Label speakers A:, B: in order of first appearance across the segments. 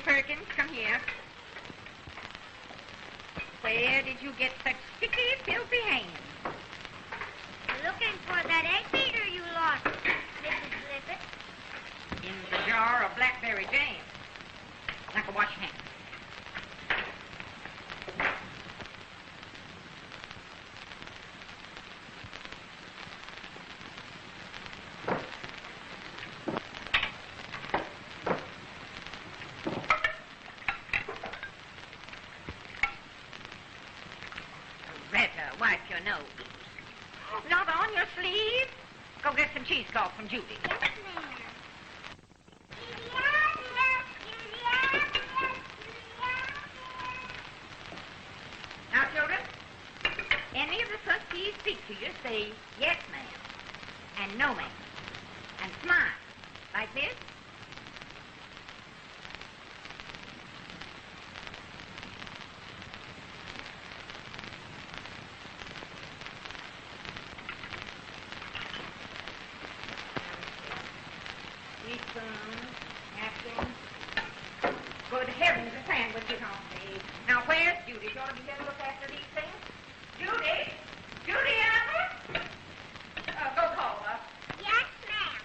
A: Perkins, come here. Where did you get such sticky, filthy hands?
B: Looking for that egg beater you lost, Mrs. Lippett.
A: In the jar of blackberry jam. Now go wash your hands. Wipe your nose. Not on your sleeve. Go get some cheesecloth from Judy.
B: Yes, ma'am.
A: Now, children, any of the trustees speak to you, say yes, ma'am, and no, ma'am, and smile like this. Teaspoons, napkins. Good heavens, the sandwich is on me. Now, where's Judy? She ought to be here to look after these things. Judy? Judy, Albert? Go call her.
B: Yes, ma'am.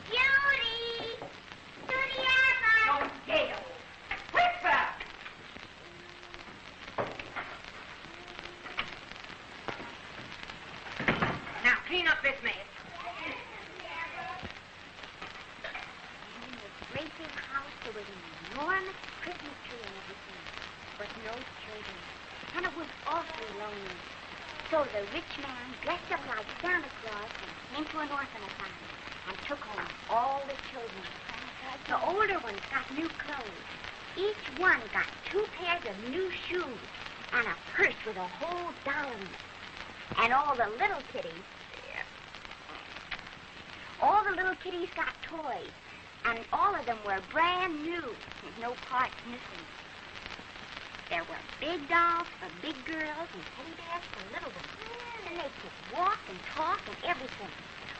B: Judy! Judy Albert!
A: Don't yell. Whisper! Now, clean up this mess.
B: Great big house, there was an enormous Christmas tree and everything, but no children. And it was awfully lonely. So the rich man dressed up like Santa Claus and came to an orphan asylum and took home all the children. The older ones got new clothes. Each one got 2 pairs of new shoes and a purse with a whole dollar in it. And all the little kitties got toys. And all of them were brand new, with no parts missing. There were big dolls for big girls and teddy bears for little ones. And they could walk and talk and everything.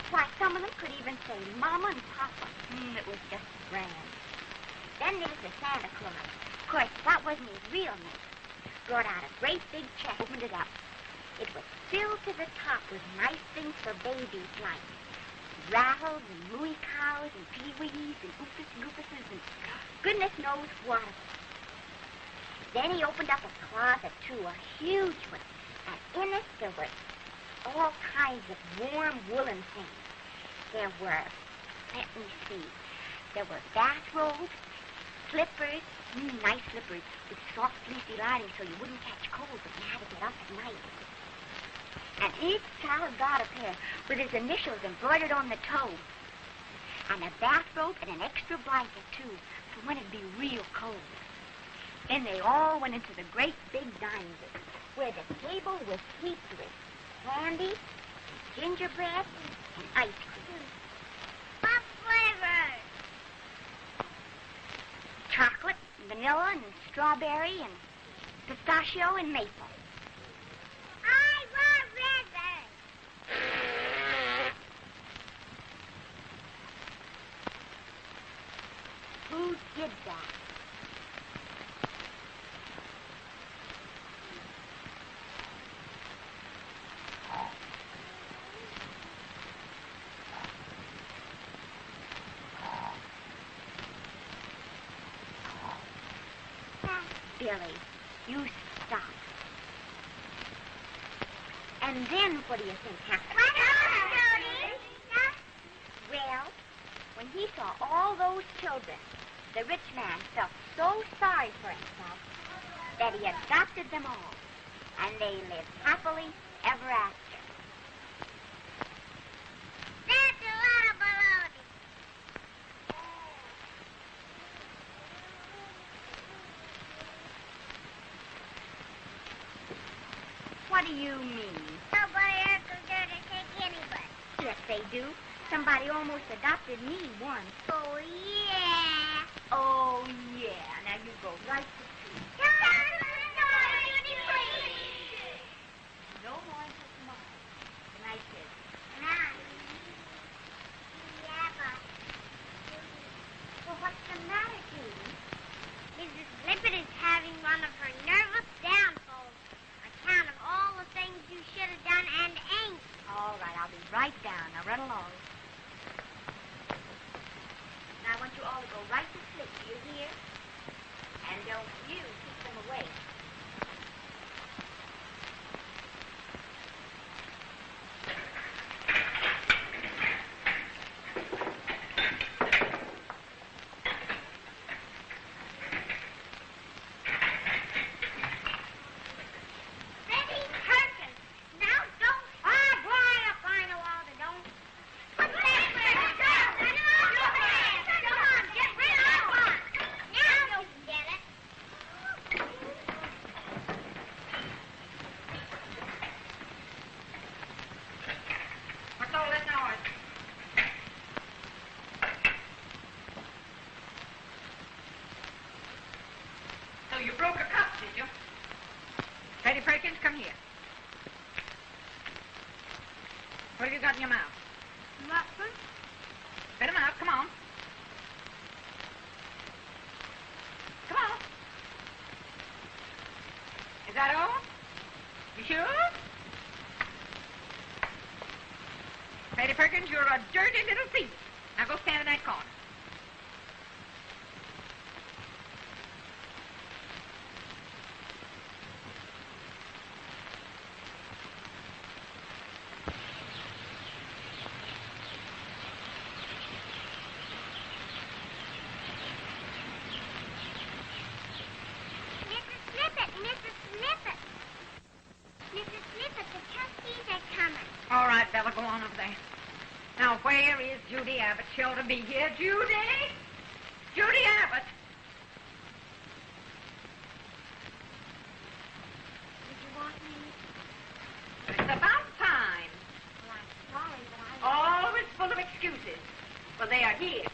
B: Why, some of them could even say Mama and Papa. It was just grand. Then there's the Santa Claus. Of course, that wasn't his real name. Brought out a great big chest, opened it up. It was filled to the top with nice things for babies like rattles and mooey cows and peewees and oofus goofuses and goodness knows what. Then he opened up a closet, too, a huge one. And in it there were all kinds of warm woolen things. There were, let me see, there were bathrobes, slippers, nice slippers with soft fleecy lining so you wouldn't catch cold when you had to get up at night. And each child got a pair with his initials embroidered on the toe. And a bathrobe and an extra blanket, too, for when it'd be real cold. Then they all went into the great big dining room, where the table was heaped with candy, and gingerbread, and ice cream.
C: What flavor?
B: Chocolate, vanilla, and strawberry, and pistachio, and maple.
C: I want red.
B: Who did that? Billy, you stop. And then what do you think happened?
C: What happened,
B: Well, when he saw all those children, the rich man felt so sorry for himself that he adopted them all, and they lived happily ever after.
C: That's a lot of baloney.
B: What do you mean?
C: Nobody else will dare to take anybody.
B: Yes, they do. Somebody almost adopted me once.
C: Oh, yeah.
B: Oh, yeah. Now you go right to sleep. No more until tomorrow. Good night, kids.
C: Yeah, but...
B: Well, what's the matter, Judy? right down. Now run along. Now I want you all to go right to sleep. Do you hear? And don't you keep them awake.
A: So you broke a cup, did you? Betty Perkins, come here. What have you got in your mouth?
B: Nothing.
A: Spit 'em out. Come on. Come on. Is that all? You sure? Betty Perkins, you're a dirty little thief. Now go stand in that corner. All right, Bella, go on over there. Now, where is Judy Abbott? She ought to be here. Judy? Judy Abbott?
B: Did you want me?
A: It's about time.
B: Well, I'm sorry, but I...
A: Always full of excuses. Well, they are here.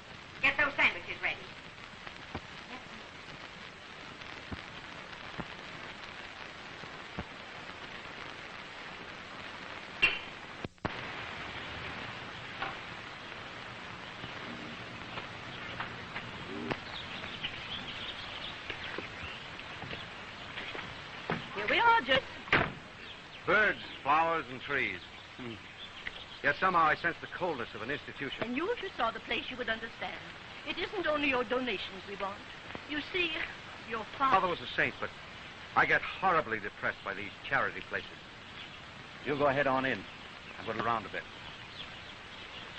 A: Get those sandwiches ready. Here we are, just...
D: Birds, flowers, and trees. Yet somehow I sense the coldness of an institution.
E: And you, if you saw the place, you would understand. It isn't only your donations we want. You see, your
D: Father was a saint, but I get horribly depressed by these charity places. You go ahead on in. I'm going around a bit.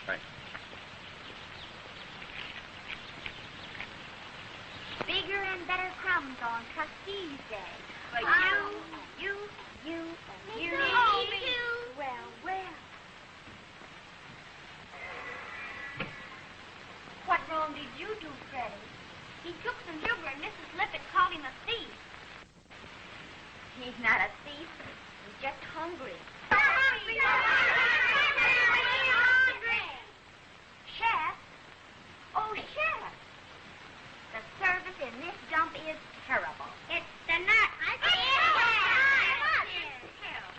D: Thanks.
B: Bigger and better crumbs on Trustees' Day. For you, and you. Well. What wrong did you do, Freddie? He took some sugar and Mrs. Lippett called him a thief. He's not a thief. He's just hungry. Chef? Oh, Chef. The service in this dump is terrible.
C: It's the nut.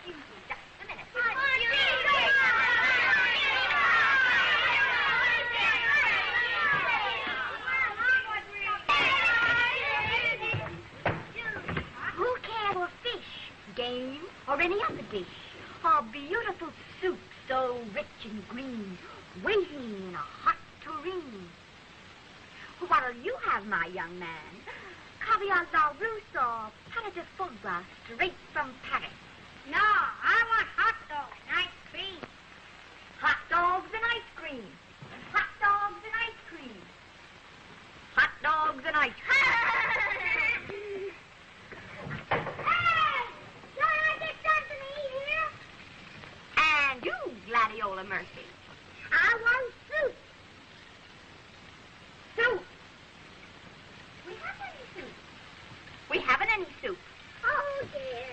B: Excuse me just a minute. Who cares for fish, game, or any other dish? A beautiful soup so rich and green, waiting in a hot tureen. What'll you have, my young man? Caviar la Russe or palette de foie gras straight from Paris?
C: No, I want hot dogs and ice cream.
B: Hot dogs and ice cream. Hot dogs and ice cream. Hot dogs and ice cream.
C: Hey! Can I get something to eat here?
B: And you, Gladiola Mercy.
C: I want soup.
B: Soup. We haven't any soup. We haven't any soup.
C: Oh, dear.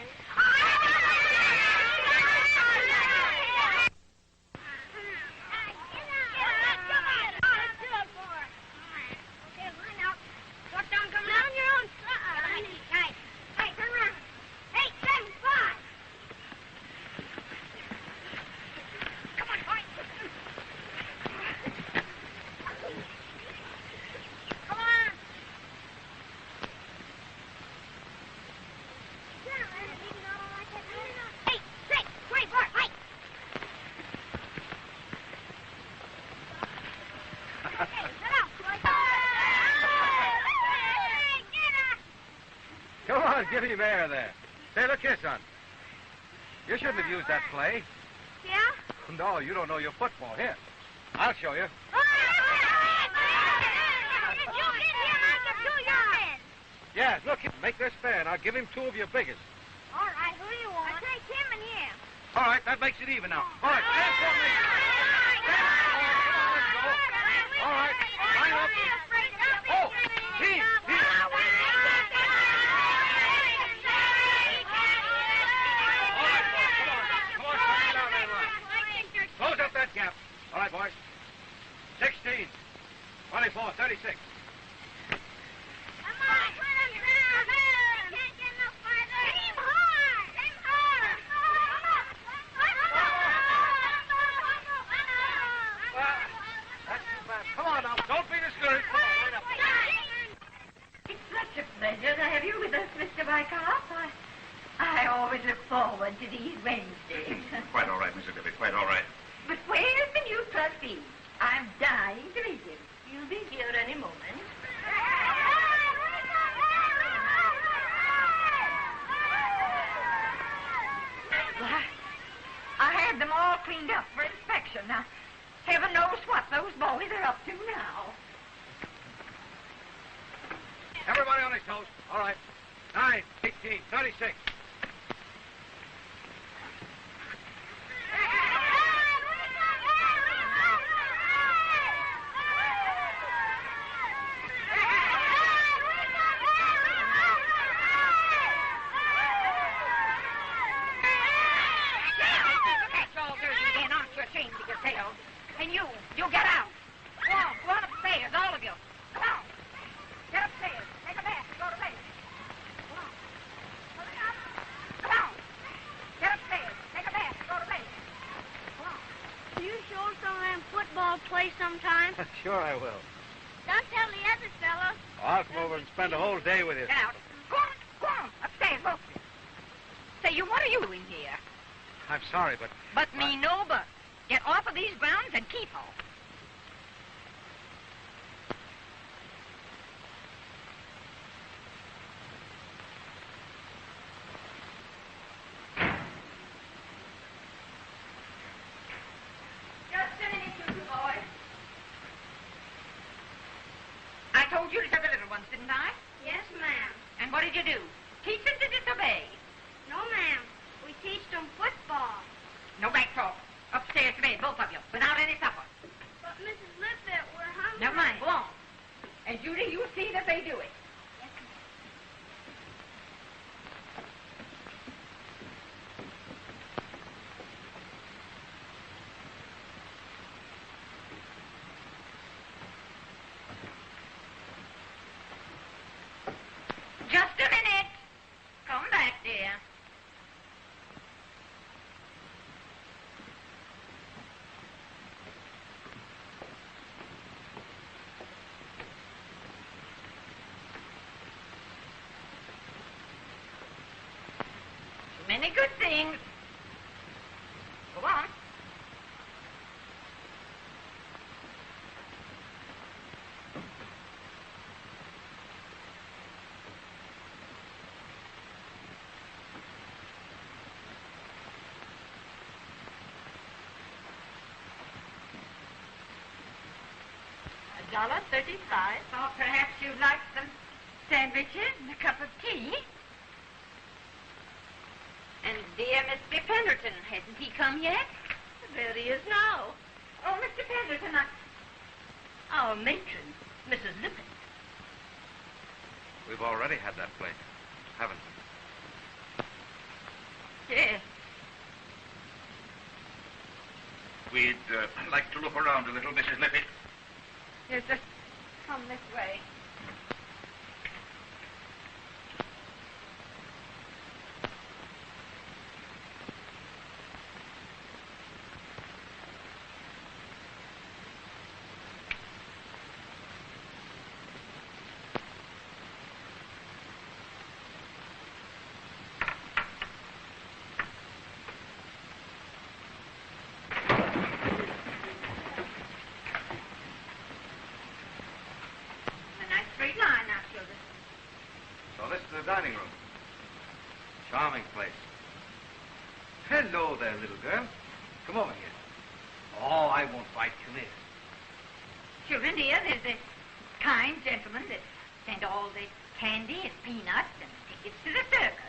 D: Give him air there. Say, look here, son. You shouldn't have used that play.
C: Yeah?
D: No, you don't know your football. Here, I'll show you.
C: You hit him, I'll give you your men.
D: Yes, look, make this fair, and I'll give him two of your biggest.
C: All right, who do you want? I'll take him and him.
D: All right, that makes it even now. All right, stand for me. All right, line up. Oh, team. Close up that gap. All right, boys. 16, 24, 36.
C: Come on, put him down. Can't get no farther. Hit him hard. Hit him hard.
D: That's too bad. Come on now. Don't be discouraged. Come on, right up.
A: It's such a pleasure to have you with us, Mr. Wyckoff. I always look forward to these Wednesdays.
F: Quite all right, Mrs. Lippett, quite all right.
A: But where's the new trustee? I'm dying to meet him.
E: You'll be here any moment.
A: Well, I had them all cleaned up for inspection. Now, heaven knows what those boys are up to now.
D: Everybody on his toes. All right. 9, 18, 36.
A: That's all dirty again. Aren't you ashamed of yourselves? And you get out. Go on upstairs, all of you. Come on. Get upstairs. Take a bath. Go to bed. Come on. Hurry up. Come on. Get upstairs. Take a bath. Go to bed. Come on.
C: Can you show some of them football plays sometime?
D: Sure I will.
C: Don't tell the other fellows.
D: I'll come over and spend a whole day with you.
A: Get out. Go on. Upstairs, both of you. Say, what are you doing here?
D: I'm sorry, but...
A: But me no but. Get off of these grounds and keep off. Just a minute, you two boys. I told you to tell the little ones, didn't I?
C: Yes, ma'am.
A: And what did you do? Teach them to disobey.
C: No, ma'am. We teach them football.
A: No back talk. Upstairs to bed, both of you, without any supper.
C: But, Mrs. Lippett, we're hungry.
A: Never mind, go on. And Judy, you see that they do it.
C: Yes, ma'am.
A: Just a minute. Come back, dear. Too many good things. Go on.
E: $1.35.
A: Thought perhaps you'd like some sandwiches and a cup of tea. And dear Mr. Penderton, hasn't he come yet?
E: There he is now.
A: Oh, Mr. Penderton,
E: Our matron, Mrs. Lippett.
D: We've already had that play, haven't we?
A: yes.
F: We'd like to look around a little, Mrs. Lippett.
A: Yes, just come this way.
D: Hello there, little girl. Come over here. Oh, I won't bite. Come here.
A: Children, dear, there's a kind gentleman that sent all the candy and peanuts and tickets to the circus.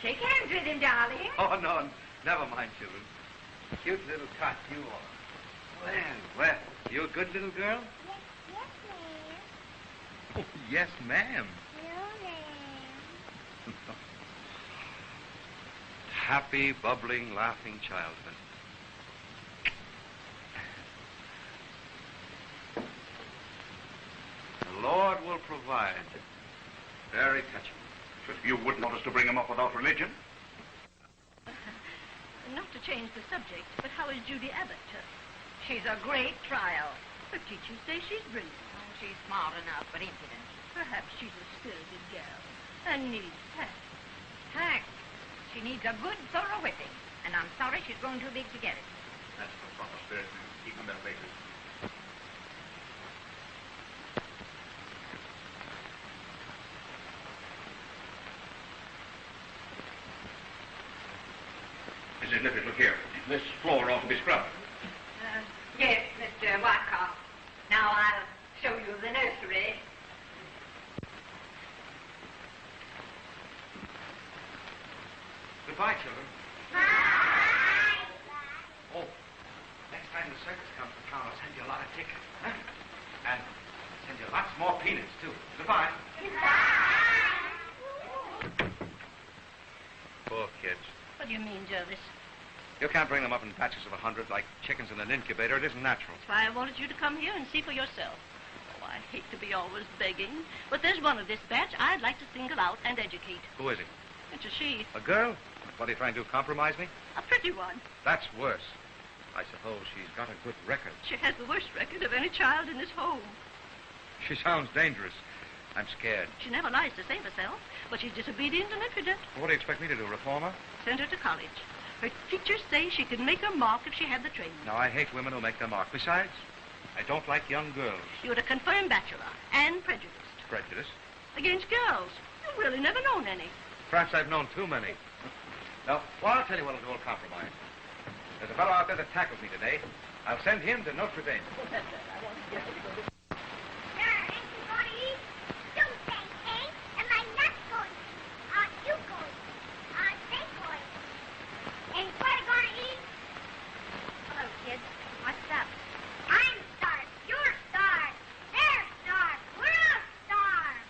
A: Shake hands with him, darling.
D: Oh, no, never mind, children. Cute little tot you are. Well, you a good little girl?
B: Yes,
D: Oh, yes,
B: ma'am.
D: ma'am.
B: No, ma'am.
D: Happy, bubbling, laughing childhood. The Lord will provide. Very touching.
F: But you wouldn't want us to bring him up without religion?
E: Not to change the subject, but how is Judy Abbott?
A: She's a great trial.
E: Her teachers say she's brilliant.
A: Oh, she's smart enough, but impudent.
E: Perhaps she's a spirited gal and needs tact.
A: Tact. She needs a good, thorough whipping. And I'm sorry she's grown too big to get it.
F: That's no proper spirit, ma'am. Even that later. Mrs. Lippett, look here. This floor ought to be scrubbed.
A: Yes, Mr. Wyckoff. Now I'll show you the nursery.
D: Goodbye, children.
B: Bye.
D: Oh, next time the circus comes to town, I'll send you a lot of tickets. Huh? And send you lots more peanuts, too. Goodbye. Poor kids.
E: What do you mean, Jervis?
D: You can't bring them up in batches of 100 like chickens in an incubator. It isn't natural.
E: That's why I wanted you to come here and see for yourself. Oh, I hate to be always begging, but there's one of this batch I'd like to single out and educate.
D: Who is it?
E: It's a she,
D: A girl? What are you trying to do, compromise me?
E: a pretty one.
D: That's worse. I suppose she's got a good record.
E: She has the worst record of any child in this home.
D: She sounds dangerous. I'm scared.
E: She never lies to save herself, but she's disobedient and impudent.
D: What do you expect me to do, reform her?
E: Send her to college. Her teachers say she could make her mark if she had the training.
D: Now, I hate women who make their mark. Besides, I don't like young girls.
E: You're a confirmed bachelor and prejudiced.
D: Prejudice?
E: Against girls. You've really never known any.
D: Perhaps I've known too many. No, well, I'll tell you what I'll do, I'll compromise. There's a fellow out there that tackled me today. I'll send him to Notre Dame.
B: Hello, kids. What's up? I'm starved. You're starved. They're starved. We're all starved.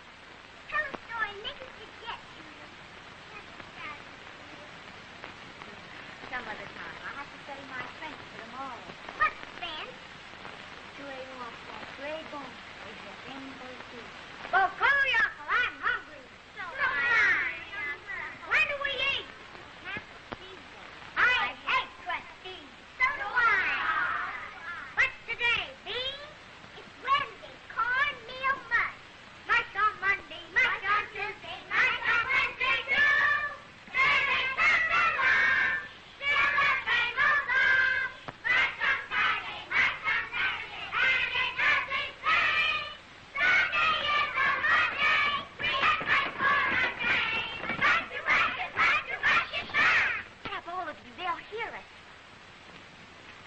B: Tell a story. Make us forget. Some other time. I'll have to study my French for tomorrow. What French? Tu es l'enfant très bon. Et je t'aime beaucoup. Well, call me, Uncle. I'm hungry. So am I. When do we eat? I hate trustees. So do I. What's today? Beans? It's Wednesday. Cornmeal mush. Mush on Monday. Mush on Tuesday. Mush on Wednesday too. Then they come along. Till the train rolls on. Mush on Friday. Mush on Saturday. And it doesn't say. Sunday is a Monday. We have much for a day. Much to mush it. Much to mush it now. Have all of you. They'll hear us.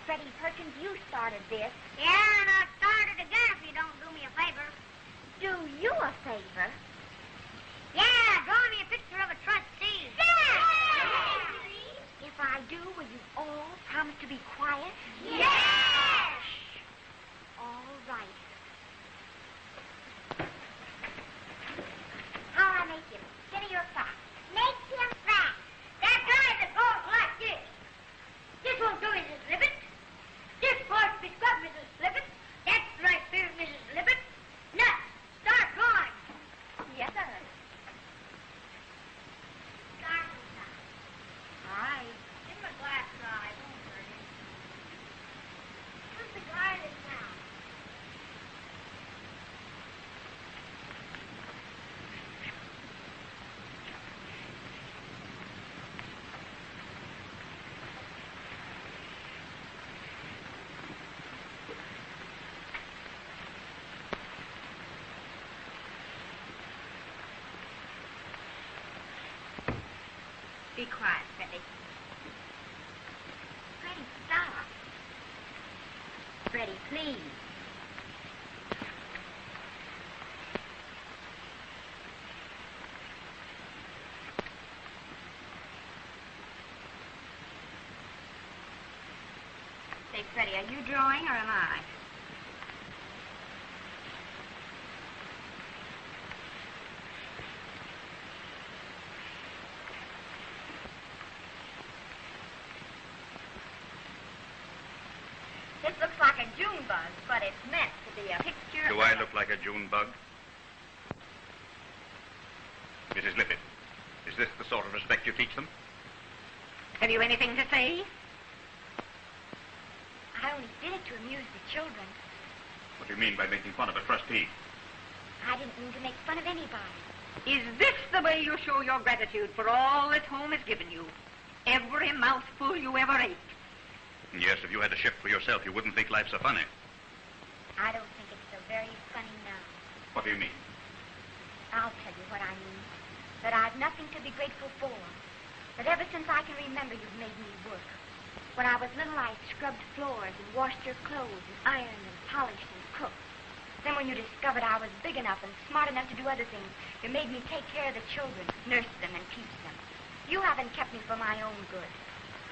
B: Freddie Perkins, you started this. Yeah, and I'll start it again if you don't do me a favor. Do you a favor? Yeah, draw me a picture of a trustee. Yeah! If I do, will you all promise to be quiet? Yes! All right. How'll I make him? Skinny or fat? Make him fat. That guy that goes like this. This won't do, Mrs. Lippett. This must be good, Mrs. Lippett. That's right there, Mrs. Lippett. Now, start drawing.
A: Be quiet, Freddie.
B: Freddie, stop. Freddie, please.
A: Say, Freddie, are you drawing or am I?
B: This looks like a June bug, but it's meant to be a picture.
F: Do I look like a June bug? Mrs. Lippett, is this the sort of respect you teach them?
A: Have you anything to say?
B: I only did it to amuse the children.
F: What do you mean by making fun of a trustee?
B: I didn't mean to make fun of anybody.
A: Is this the way you show your gratitude for all that home has given you? Every mouthful you ever ate?
F: Yes, if you had to shift for yourself, you wouldn't think life so funny.
B: I don't think it's so very funny now.
F: What do you mean?
B: I'll tell you what I mean. That I've nothing to be grateful for. That ever since I can remember, you've made me work. When I was little, I scrubbed floors and washed your clothes and ironed and polished and cooked. Then when you discovered I was big enough and smart enough to do other things, you made me take care of the children, nurse them and teach them. You haven't kept me for my own good.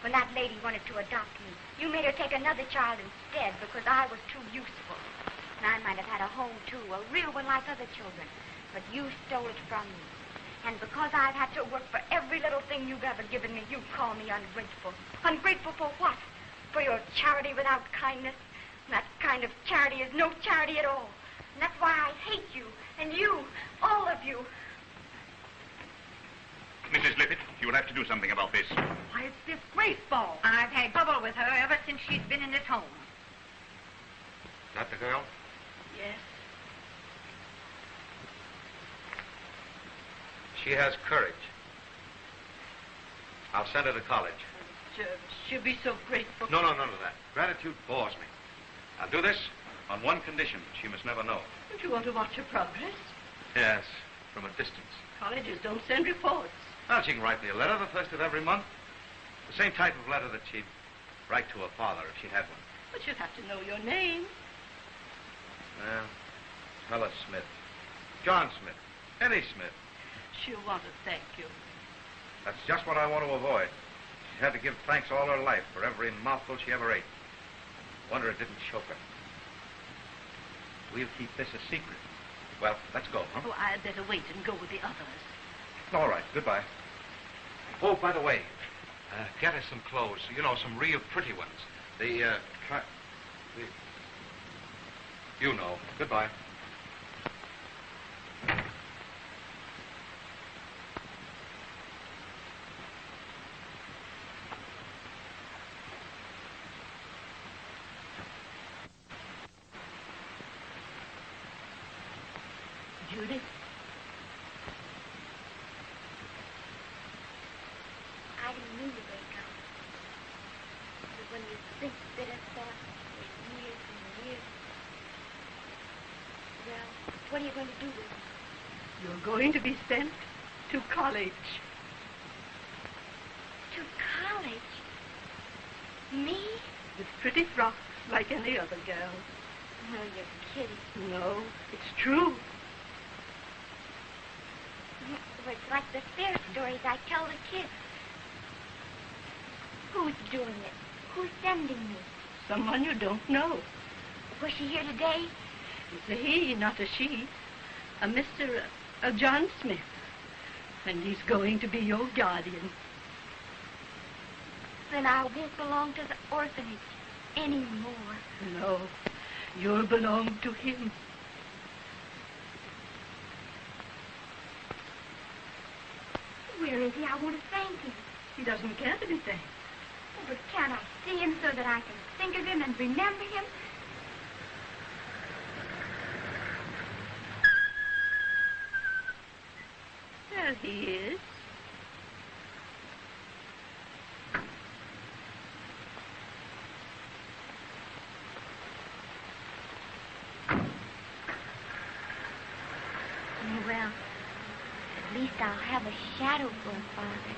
B: When that lady wanted to adopt me, you made her take another child instead because I was too useful. And I might have had a home, too, a real one like other children. But you stole it from me. And because I've had to work for every little thing you've ever given me, you call me ungrateful. Ungrateful for what? For your charity without kindness? That kind of charity is no charity at all. And that's why I hate you, and you, all of you.
F: Mrs. Lippett, you will have to do something about this.
A: Why, it's disgraceful. I've had trouble with her ever since she's been in this home.
D: That the girl?
E: Yes.
D: She has courage. I'll send her to college.
E: She'll be so grateful.
D: No, none of that. Gratitude bores me. I'll do this on one condition. She must never know.
E: Don't you want to watch her progress?
D: Yes, from a distance.
E: Colleges don't send reports.
D: Well, she can write me a letter the first of every month. The same type of letter that she'd write to her father if she had one.
E: But you'd have to know your name.
D: Well, Ella Smith. John Smith. Eddie Smith.
E: She'll want to thank you.
D: That's just what I want to avoid. She had to give thanks all her life for every mouthful she ever ate. Wonder it didn't choke her. We'll keep this a secret. Well, let's go, huh?
E: Oh, I'd better wait and go with the others.
D: All right, goodbye. Oh, by the way, get us some clothes. You know, some real pretty ones. You know. Goodbye.
E: Judith?
B: I didn't mean to break up. But when you think bitter thoughts for years and years, well, what are you going to do with them?
E: You're going to be sent to college.
B: To college? Me?
E: With pretty frocks like any other girl.
B: Oh, you're kidding.
E: No, it's true.
B: It's like the fair stories I tell the kids. Who's doing it? Who's sending me?
E: Someone you don't know.
B: Was she here today?
E: It's a he, not a she. A Mr. John Smith. And he's going to be your guardian.
B: Then I won't belong to the orphanage anymore.
E: No, you'll belong to him.
B: Where is he? I want to thank him.
E: He doesn't care to be thanked.
B: Oh, but can't I see him so that I can think of him and remember him?
E: There he is.
B: Well, at least I'll have a shadow for a father.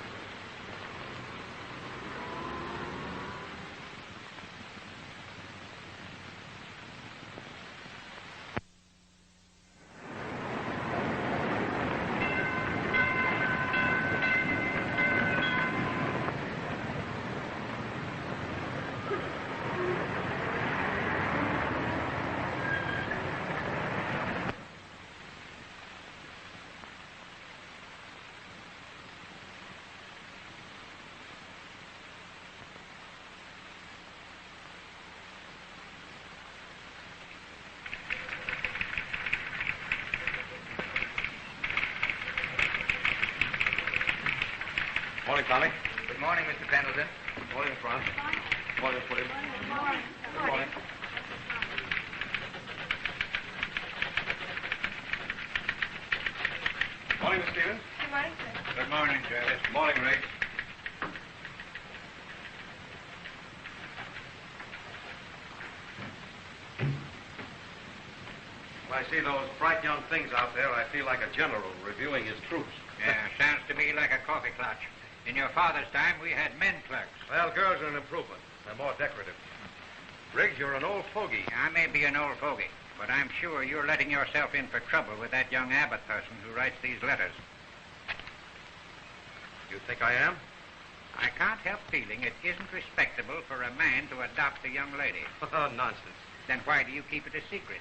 D: Sally.
F: Good morning, Mr. Pendleton.
D: Good morning, Franz. Good morning, William.
B: Good morning.
D: Good morning. Morning, Miss Stevens.
B: Good morning, sir.
F: Good morning, Jervis.
D: Good morning, Riggs. When I see those bright young things out there, I feel like a general reviewing his troops.
F: Yeah, sounds to me like a coffee clutch. In your father's time, we had men clerks.
D: Well, girls are an improvement. They're more decorative. Riggs, you're an old fogey.
F: I may be an old fogey, but I'm sure you're letting yourself in for trouble with that young Abbott person who writes these letters.
D: You think I am?
F: I can't help feeling it isn't respectable for a man to adopt a young lady.
D: Nonsense.
F: Then why do you keep it a secret?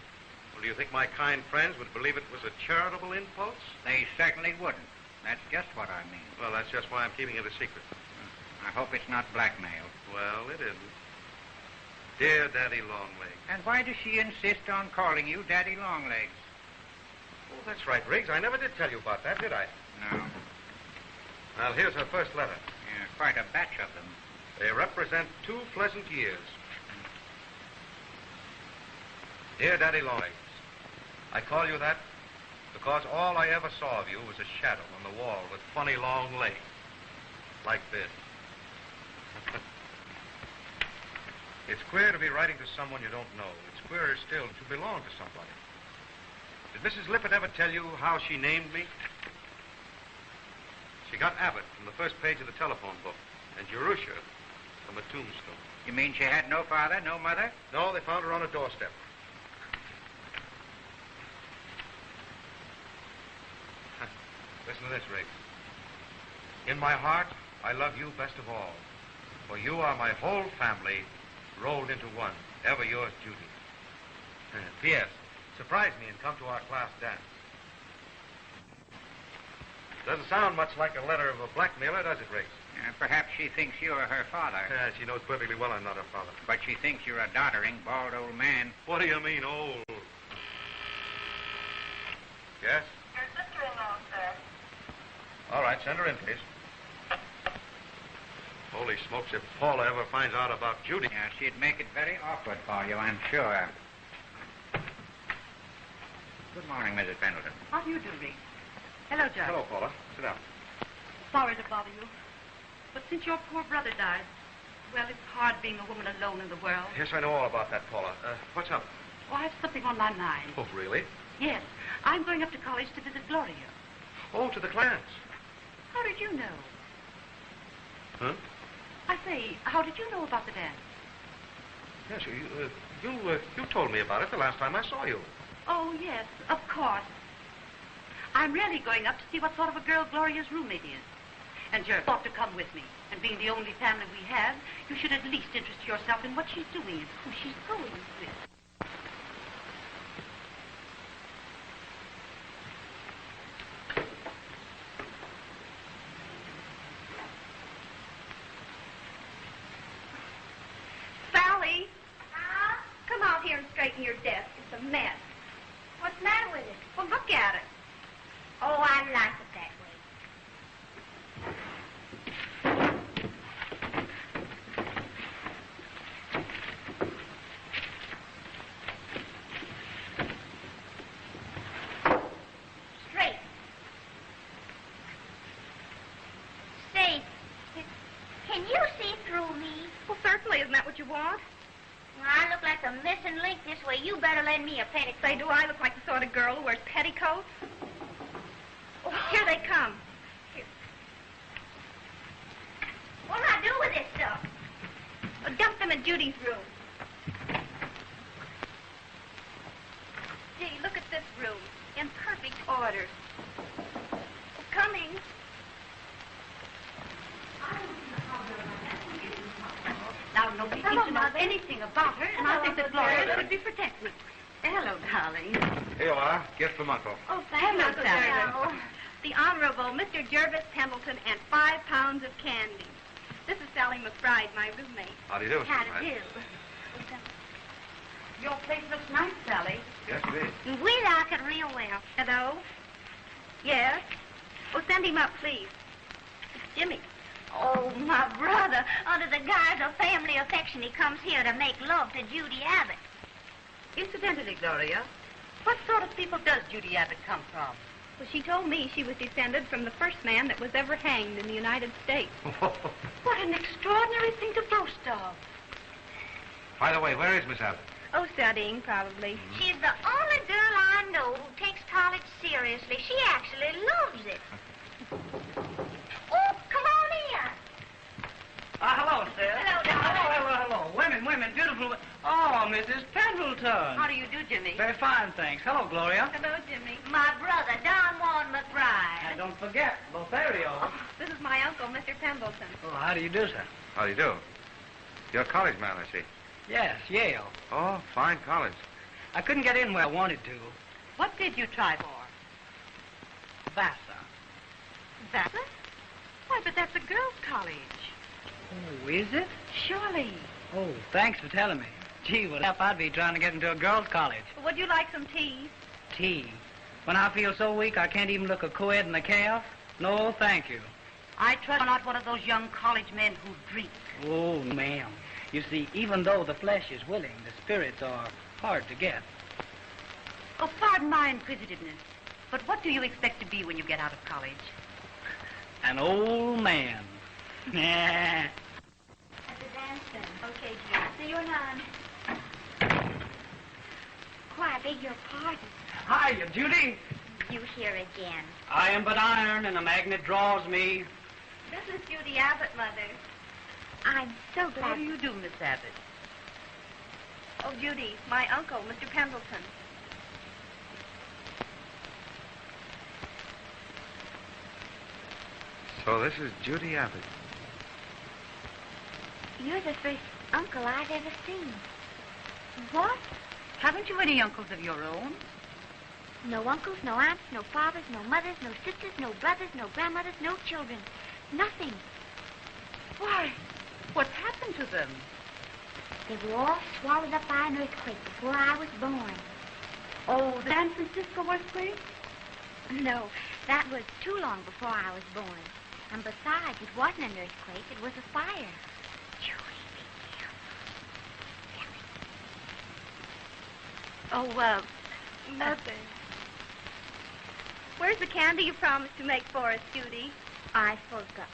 D: Well, do you think my kind friends would believe it was a charitable impulse?
F: They certainly wouldn't. That's just what I mean.
D: Well, that's just why I'm keeping it a secret.
F: I hope it's not blackmail.
D: Well, it isn't. Dear Daddy Longlegs.
F: And why does she insist on calling you Daddy Longlegs?
D: Oh, that's right, Riggs. I never did tell you about that, did I?
F: No.
D: Well, here's her first letter.
F: Yeah, quite a batch of them.
D: They represent 2 pleasant years. Dear Daddy Longlegs, I call you that because all I ever saw of you was a shadow on the wall with funny long legs. Like this. It's queer to be writing to someone you don't know. It's queerer still to belong to somebody. Did Mrs. Lippett ever tell you how she named me? She got Abbott from the first page of the telephone book, and Jerusha from a tombstone.
F: You mean she had no father, no mother?
D: No, they found her on a doorstep. Listen to this, Riggs. In my heart, I love you best of all, for you are my whole family rolled into one. Ever yours, Judy. P.S. Surprise me and come to our class dance. Doesn't sound much like a letter of a blackmailer, does it, Riggs?
F: Perhaps she thinks you're her father.
D: She knows perfectly well I'm not her father.
F: But she thinks you're a doddering, bald old man.
D: What do you mean, old? Yes?
C: Your sister-in-law, sir.
D: All right, send her in, please. Holy smokes, if Paula ever finds out about Judy...
F: Yeah, she'd make it very awkward for you, I'm sure. Good morning, Mrs. Pendleton.
E: How do you do, Riggs? Hello, Judge.
D: Hello, Paula. Sit down.
E: Sorry to bother you. But since your poor brother died, well, it's hard being a woman alone in the world.
D: Yes, I know all about that, Paula. What's up?
E: Oh, I have something on my mind.
D: Oh, really?
E: Yes, I'm going up to college to visit Gloria.
D: Oh, to the clans.
E: How did you know?
D: Huh?
E: I say, how did you know about the dance?
D: Yes, you told me about it the last time I saw you.
E: Oh, yes, of course. I'm really going up to see what sort of a girl Gloria's roommate is. And Jervis ought to come with me. And being the only family we have, you should at least interest yourself in what she's doing and who she's going with.
B: Sally! Come out here and straighten your desk. It's a mess.
C: What's the matter with it?
B: Well, look at it.
C: Oh, I like it that way. Straight. Say, can you see through me?
B: Well, certainly. Isn't that what you want?
C: Well, I look like a missing link this way. You better lend me a petticoat.
B: Say, do I look like the sort of girl who wears petticoats? Oh, here they come. Here.
C: What do I do with this stuff?
B: Dump them in Judy's room. Gee, look at this room. In perfect order. Coming.
E: Now, nobody
C: Hello,
E: seems to know
C: Mother.
E: anything about her, and I think that Gloria should be protected. Hello, darling.
D: Here you are. Gift from Uncle.
B: Oh, thank you,
E: Hello,
B: Uncle
E: Sally.
B: Jervis. The Honorable Mr. Jervis Pendleton and 5 pounds of candy. This is Sally McBride, my roommate.
D: How do you do,
B: How
D: Mr.
B: to
D: Wright?
B: do?
E: Your place looks nice, Sally.
D: Yes, it is.
C: We like it real well.
B: Hello? Yes? Oh, send him up, please. It's Jimmy. Oh, my brother, under the guise of family affection, he comes here to make love to Judy Abbott.
E: Incidentally, Gloria, what sort of people does Judy Abbott come from?
G: Well, she told me she was descended from the first man that was ever hanged in the United States.
E: What an extraordinary thing to boast of.
D: By the way, where is Miss Abbott?
G: Oh, studying, probably.
B: She's the only girl I know who takes college seriously. She actually loves it. Oh, come on in.
H: Hello, Sis.
B: Hello, darling.
H: Hello. Women, beautiful. Oh, Mrs. Pendleton.
E: How do you do, Jimmy?
H: Very fine, thanks. Hello, Gloria.
G: Hello, Jimmy.
B: My brother, Don Juan McBride.
H: And don't forget, Lothario.
G: This is my uncle, Mr. Pendleton.
H: Oh, how do you do, sir?
D: How do you do? You're a college man, I see.
H: Yes, Yale.
D: Oh, fine college.
H: I couldn't get in where I wanted to.
E: What did you try for?
H: Vassar.
E: Vassar? Why, but that's a girls' college.
H: Oh, is it?
E: Surely.
H: Oh, thanks for telling me. Gee, what if I'd be trying to get into a girls' college?
G: Would you like some tea?
H: Tea. When I feel so weak I can't even look a co-ed in the calf? No, thank you.
E: I trust you're not one of those young college men who drink.
H: Oh, ma'am. You see, even though the flesh is willing, the spirits are hard to get.
E: Oh, pardon my inquisitiveness, but what do you expect to be when you get out of college?
H: An old man. Nah.
B: At the dance then.
G: Okay, dear.
B: See you anon. Oh, I beg your pardon.
H: Hiya, Judy.
B: You here again.
H: I am but iron, and a magnet draws me.
G: This is Judy Abbott, Mother.
B: I'm so
E: How
B: glad.
E: do you do, Miss Abbott?
G: Oh, Judy, my uncle, Mr. Pendleton.
D: So this is Judy Abbott.
B: You're the first uncle I've ever seen.
E: What? Haven't you any uncles of your own?
B: No uncles, no aunts, no fathers, no mothers, no sisters, no brothers, no grandmothers, no children. Nothing.
E: Why, what's happened to them?
B: They were all swallowed up by an earthquake before I was born.
E: Oh, the San Francisco earthquake?
B: No, that was too long before I was born. And besides, it wasn't an earthquake, it was a fire. Julie, be careful.
G: Oh, nothing. Where's the candy you promised to make for us, Judy?
B: I forgot.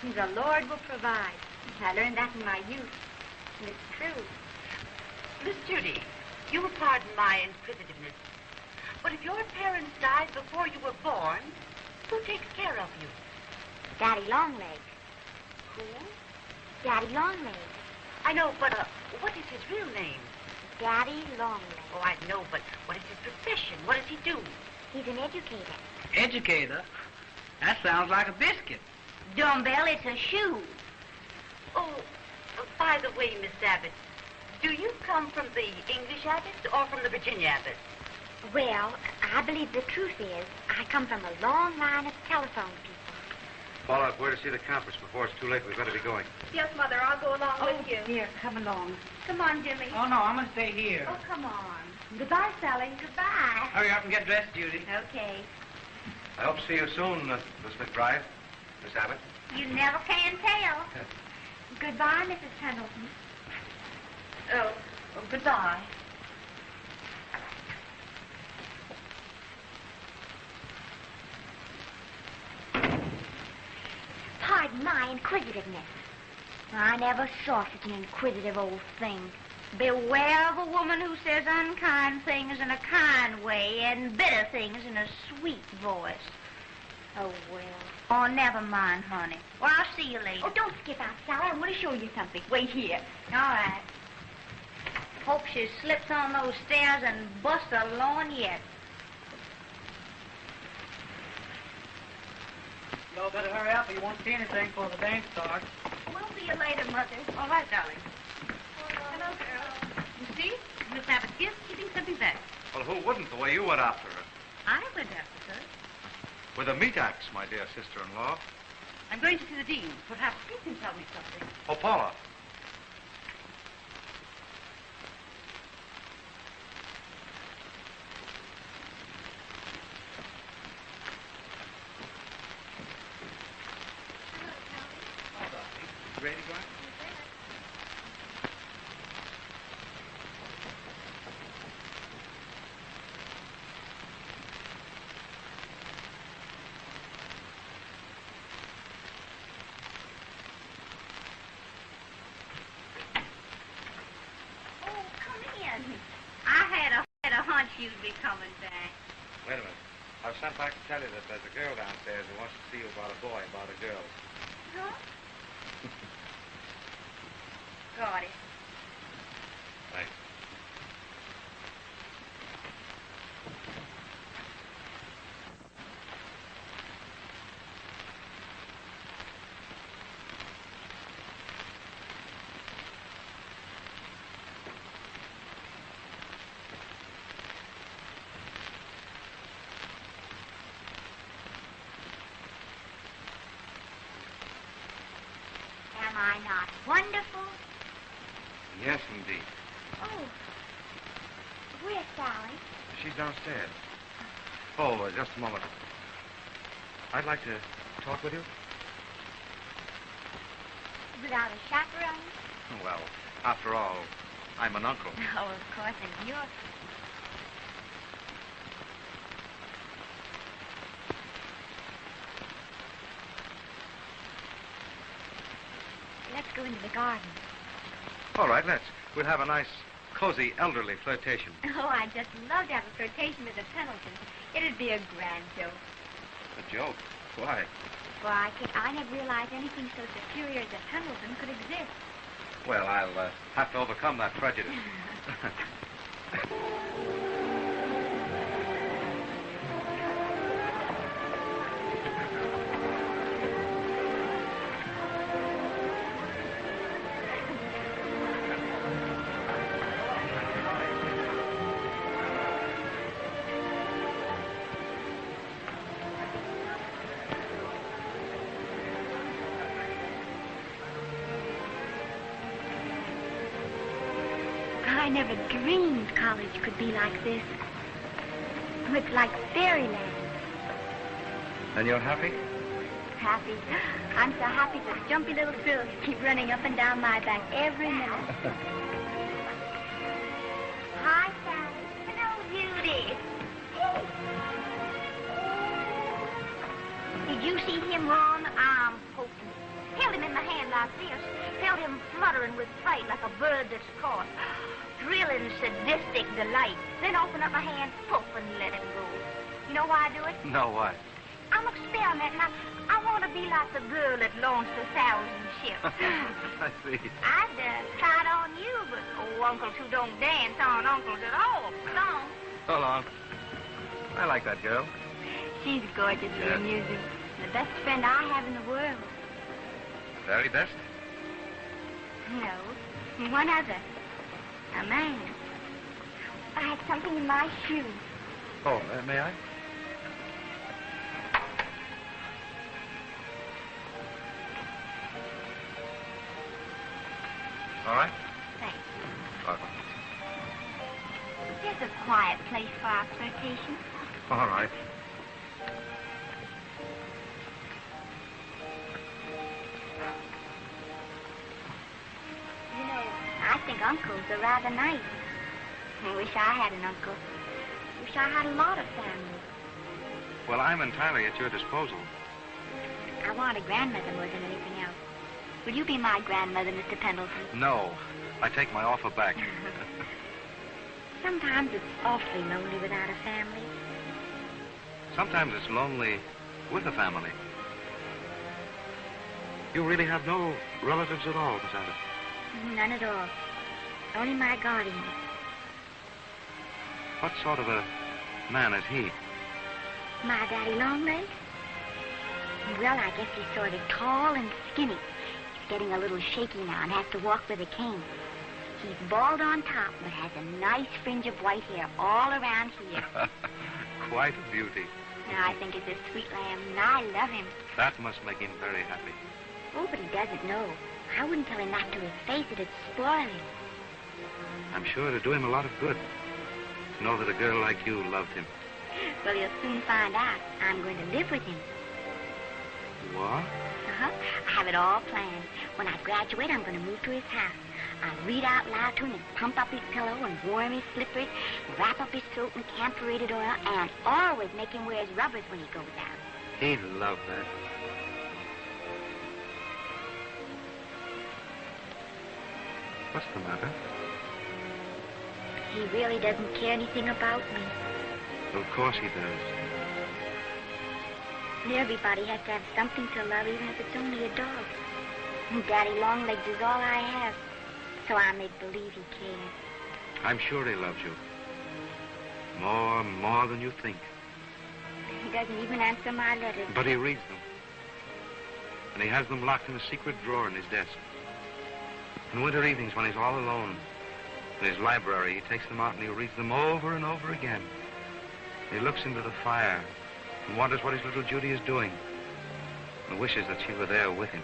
B: The Lord will provide. I learned that in my youth. And it's true.
E: Miss Judy, you will pardon my inquisitiveness, but if your parents died before you were born, who takes care of you?
B: Daddy Longlegs.
E: Who?
B: Daddy Longlegs.
E: I know, but what is his real name?
B: Daddy Longlegs.
E: Oh, I know, but what is his profession? What does he do?
B: He's an educator.
H: Educator? That sounds like a biscuit.
B: Dumbbell, it's a shoe.
E: Oh, by the way, Miss Abbott, do you come from the English Abbotts or from the Virginia Abbotts?
B: Well, I believe the truth is I come from a long line of telephone people.
D: Paula, we're to see the campus before it's too late. We've got to be going.
G: Yes, Mother, I'll go along with you.
E: Dear, come along.
G: Come on, Jimmy.
H: Oh, no, I'm going to stay here.
G: Oh, come on.
E: Goodbye, Sally.
B: Goodbye.
H: Hurry up and get dressed, Judy.
B: Okay.
D: I hope to see you soon, Miss McBride. Miss Abbott.
B: You never can tell. Goodbye, Mrs. Pendleton.
E: Oh, goodbye.
B: Pardon my inquisitiveness. I never saw such an inquisitive old thing. Beware of a woman who says unkind things in a kind way and bitter things in a sweet voice. Oh, well. Oh, never mind, honey. Well, I'll see you later. Oh, don't skip out, Sally. I want to show you something. Wait here. All right. Hope she slips on those stairs and busts a lawn yet.
H: Y'all better hurry up or you won't see anything before the dance starts.
G: We'll see you later, Mother.
E: All right, darling.
G: Hello, girl.
E: You see, Miss Abbott is keeping something back.
D: Well, who wouldn't, the way you went after her?
E: I went after her.
D: With a meat axe, my dear sister-in-law.
E: I'm going to see the dean. Perhaps he can tell me something.
D: Oh, Paula.
F: ready to go out?
B: Oh, come in. I had a hunch you'd be coming back.
D: Wait a minute. I was sent back to tell you that there's a girl downstairs who wants to see you about a boy, about a girl.
B: Huh? Got it.
D: Thanks.
B: Am I not wonderful?
D: Yes, indeed.
B: Oh. Where's Sally?
D: She's downstairs. Oh, just a moment. I'd like to talk with you.
B: Without a chaperone?
D: Well, after all, I'm an uncle.
B: Oh, of course, and you're... Let's go into the garden.
D: All right, let's. We'll have a nice, cozy, elderly flirtation.
B: Oh, I'd just love to have a flirtation with a Pendleton. It'd be a grand joke.
D: A joke? Why?
B: For I never realized anything so superior as a Pendleton could exist.
D: Well, I'll have to overcome that prejudice.
B: I never dreamed college could be like this. It's like fairyland.
D: And you're happy?
B: Happy. I'm so happy the jumpy little thrills keep running up and down my back every minute. Hi, Sally. Hello, Judy. Hey. Did you see him run? I'm hoping. Held him in my hand like this. Felt him fluttering with fright like a bird that's caught. Thrilling, sadistic delight. Then open up my hand, poof, and let him go. You know why I do it?
D: No, why?
B: I'm experimenting. I want to be like the girl that launched 1,000 ships.
D: I see.
B: I'd try it on you, but uncles who don't dance aren't uncles at all. Don't.
D: So long. I like that girl.
B: She's gorgeous
D: Yes.
B: and amusing. The best friend I have in the world.
D: Very best?
B: No, one other. A man. I had something in my shoe.
D: Oh, may I? All right?
B: Thanks.
D: Welcome.
B: There's a quiet place for our flirtation.
D: All right.
B: You know, I think uncles are rather nice. I wish I had an uncle. Wish I had a lot of family.
D: Well, I'm entirely at your disposal.
B: I want a grandmother more than anything else. Will you be my grandmother, Mr. Pendleton?
D: No. I take my offer back.
B: Sometimes it's awfully lonely without a family.
D: Sometimes it's lonely with a family. You really have no relatives at all, Miss Alice?
B: None at all. Only my guardian.
D: What sort of a man is he?
B: My daddy Longlegs? Well, I guess he's sort of tall and skinny. He's getting a little shaky now and has to walk with a cane. He's bald on top, but has a nice fringe of white hair all around here.
D: Quite a beauty.
B: Now, I think it's a sweet lamb, and I love him.
D: That must make him very happy.
B: Oh, but he doesn't know. I wouldn't tell him that to his face. It'd spoil him.
D: I'm sure it'd do him a lot of good to know that a girl like you loved him.
B: Well, he'll soon find out. I'm going to live with him.
D: What?
B: Uh-huh. I have it all planned. When I graduate, I'm going to move to his house. I'll read out loud to him and pump up his pillow and warm his slippers, wrap up his throat in camphorated oil, and always make him wear his rubbers when he goes out.
D: He'd love that. What's the matter?
B: He really doesn't care anything about me.
D: Well, of course he does.
B: Everybody has to have something to love, even if it's only a dog. And Daddy Longlegs is all I have. So I make believe he cares.
D: I'm sure he loves you. More than you think.
B: He doesn't even answer my letters.
D: But he reads them. And he has them locked in a secret drawer in his desk. And winter evenings when he's all alone in his library, he takes them out and he reads them over and over again. He looks into the fire and wonders what his little Judy is doing and wishes that she were there with him.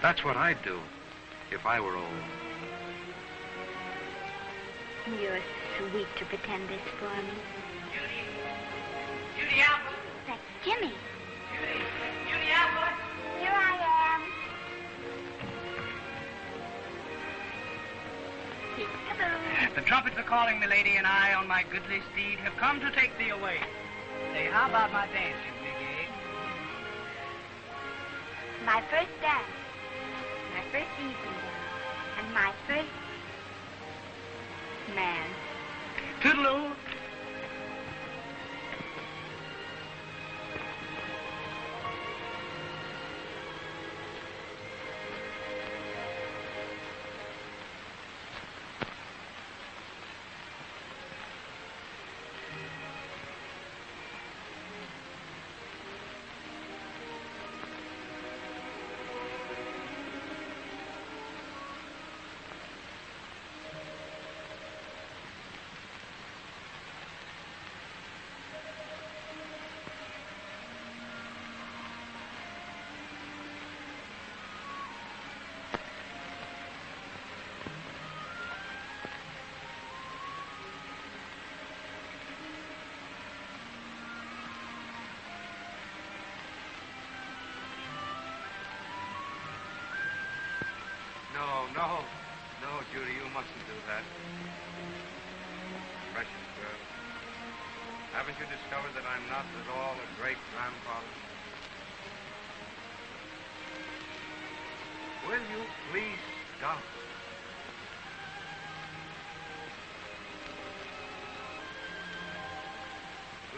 D: That's what I'd do if I were old.
B: You're sweet to pretend this for me.
A: Judy Apple.
B: That's Jimmy.
A: Judy Apple.
B: Here I am. Hello.
H: The trumpets are calling, milady, and I, on my goodly steed, have come to take thee away. Say, how about my dancing, Big Egg?
B: My first dance. My first evening. And my first man.
H: Toodaloo.
D: No, Judy, you mustn't do that. Precious girl. Haven't you discovered that I'm not at all a great-grandfather? Will you please stop?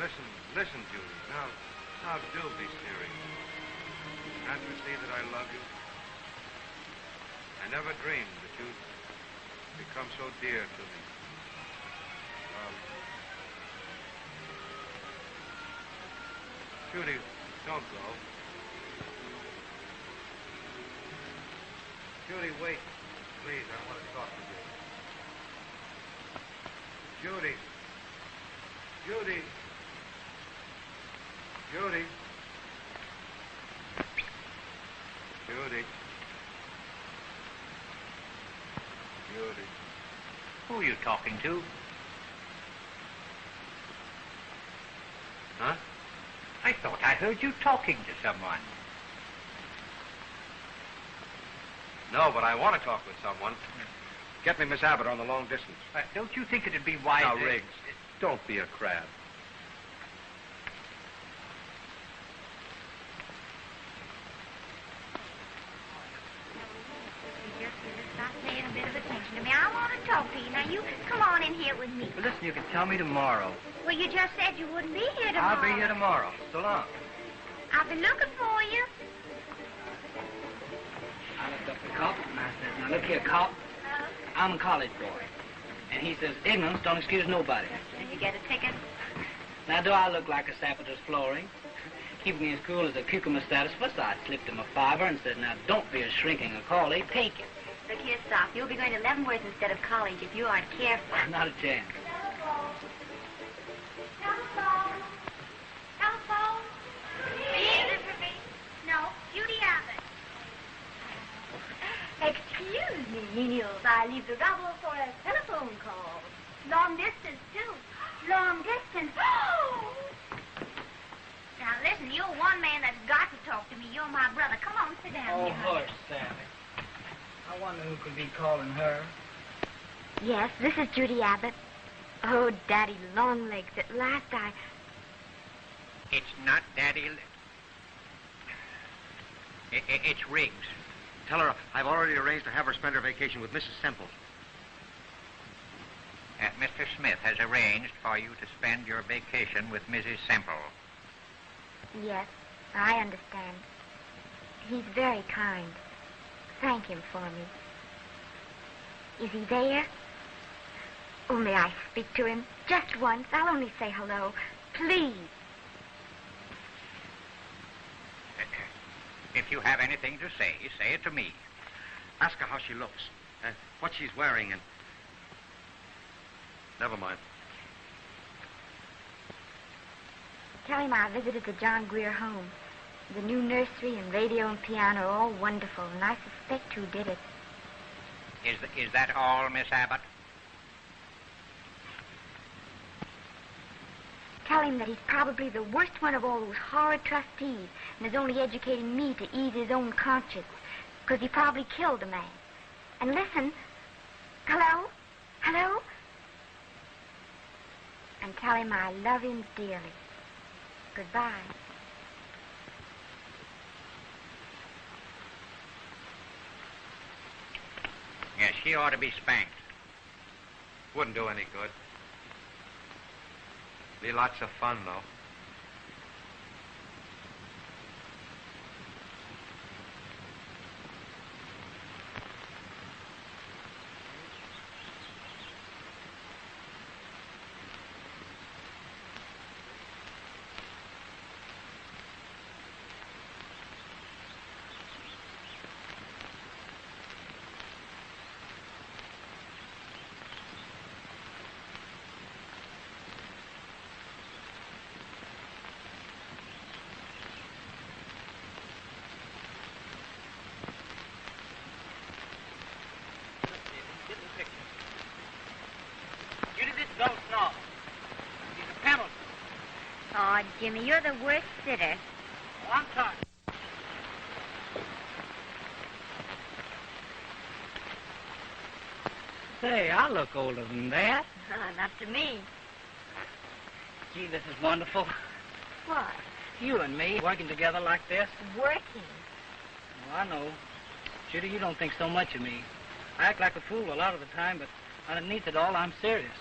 D: Listen, Judy. Now do be serious. Can't you see that I love you? I never dreamed that you'd become so dear to me. Judy, don't go. Judy, wait. Please, I want to talk to you. Judy. Judy. Judy. Judy. Judy.
F: Who are you talking to?
D: Huh?
F: I thought I heard you talking to someone.
D: No, but I want to talk with someone. Get me Miss Abbott on the long distance.
F: Don't you think it'd be wise?
D: Now, Riggs, don't be a crab.
B: You just stop paying a bit of attention to me. I want to talk to you. Now, you come on in here with me.
H: Well, listen, you can tell me tomorrow.
B: Well, you just said you wouldn't be here tomorrow.
H: I'll be here tomorrow. So long.
B: I've been looking for you.
H: I looked up the cop, and I said, now, look here, cop. I'm a college boy. And he says, ignorance don't excuse nobody.
B: Did you get a ticket?
H: Now, do I look like a sapper's flooring? Keeping me as cool as a cucumber status fuss, I slipped him a $5 and said, now, don't be a shrinking a collie, take it.
B: Look here, Sock. You'll be going to Leavenworth instead of college if you aren't careful.
H: Not a chance.
B: Telephone. Telephone. Are you answering for me? No, Judy Abbott. Excuse me, menials. I leave the double for a telephone call. Long distance, too. Long distance. Now, listen, you're one man
H: could be calling her.
B: Yes, this is Judy Abbott. Oh, Daddy Longlegs, at last
F: It's not Daddy. It's Riggs.
D: Tell her I've already arranged to have her spend her vacation with Mrs. Semple.
F: Mr. Smith has arranged for you to spend your vacation with Mrs. Semple.
B: Yes, I understand. He's very kind. Thank him for me. Is he there? Oh, may I speak to him? Just once. I'll only say hello. Please.
F: If you have anything to say it to me.
D: Ask her how she looks, what she's wearing, and... Never mind.
B: Tell him I visited the John Grier home. The new nursery and radio and piano are all wonderful, and I suspect who did it.
F: Is that all, Miss Abbott?
B: Tell him that he's probably the worst one of all those horrid trustees and is only educating me to ease his own conscience, because he probably killed a man. And listen. Hello? Hello? And tell him I love him dearly. Goodbye.
F: Yes, she ought to be spanked.
D: Wouldn't do any good. Be lots of fun, though.
H: Don't snob. He's a penalty.
C: Oh, Jimmy, you're the worst sitter.
H: Oh, I'm tired. Say, I look older than that.
C: Not to me.
H: Gee, this is wonderful.
B: What?
H: You and me working together like this.
B: Working.
H: Well, I know. Judy, you don't think so much of me. I act like a fool a lot of the time, but underneath it all, I'm serious.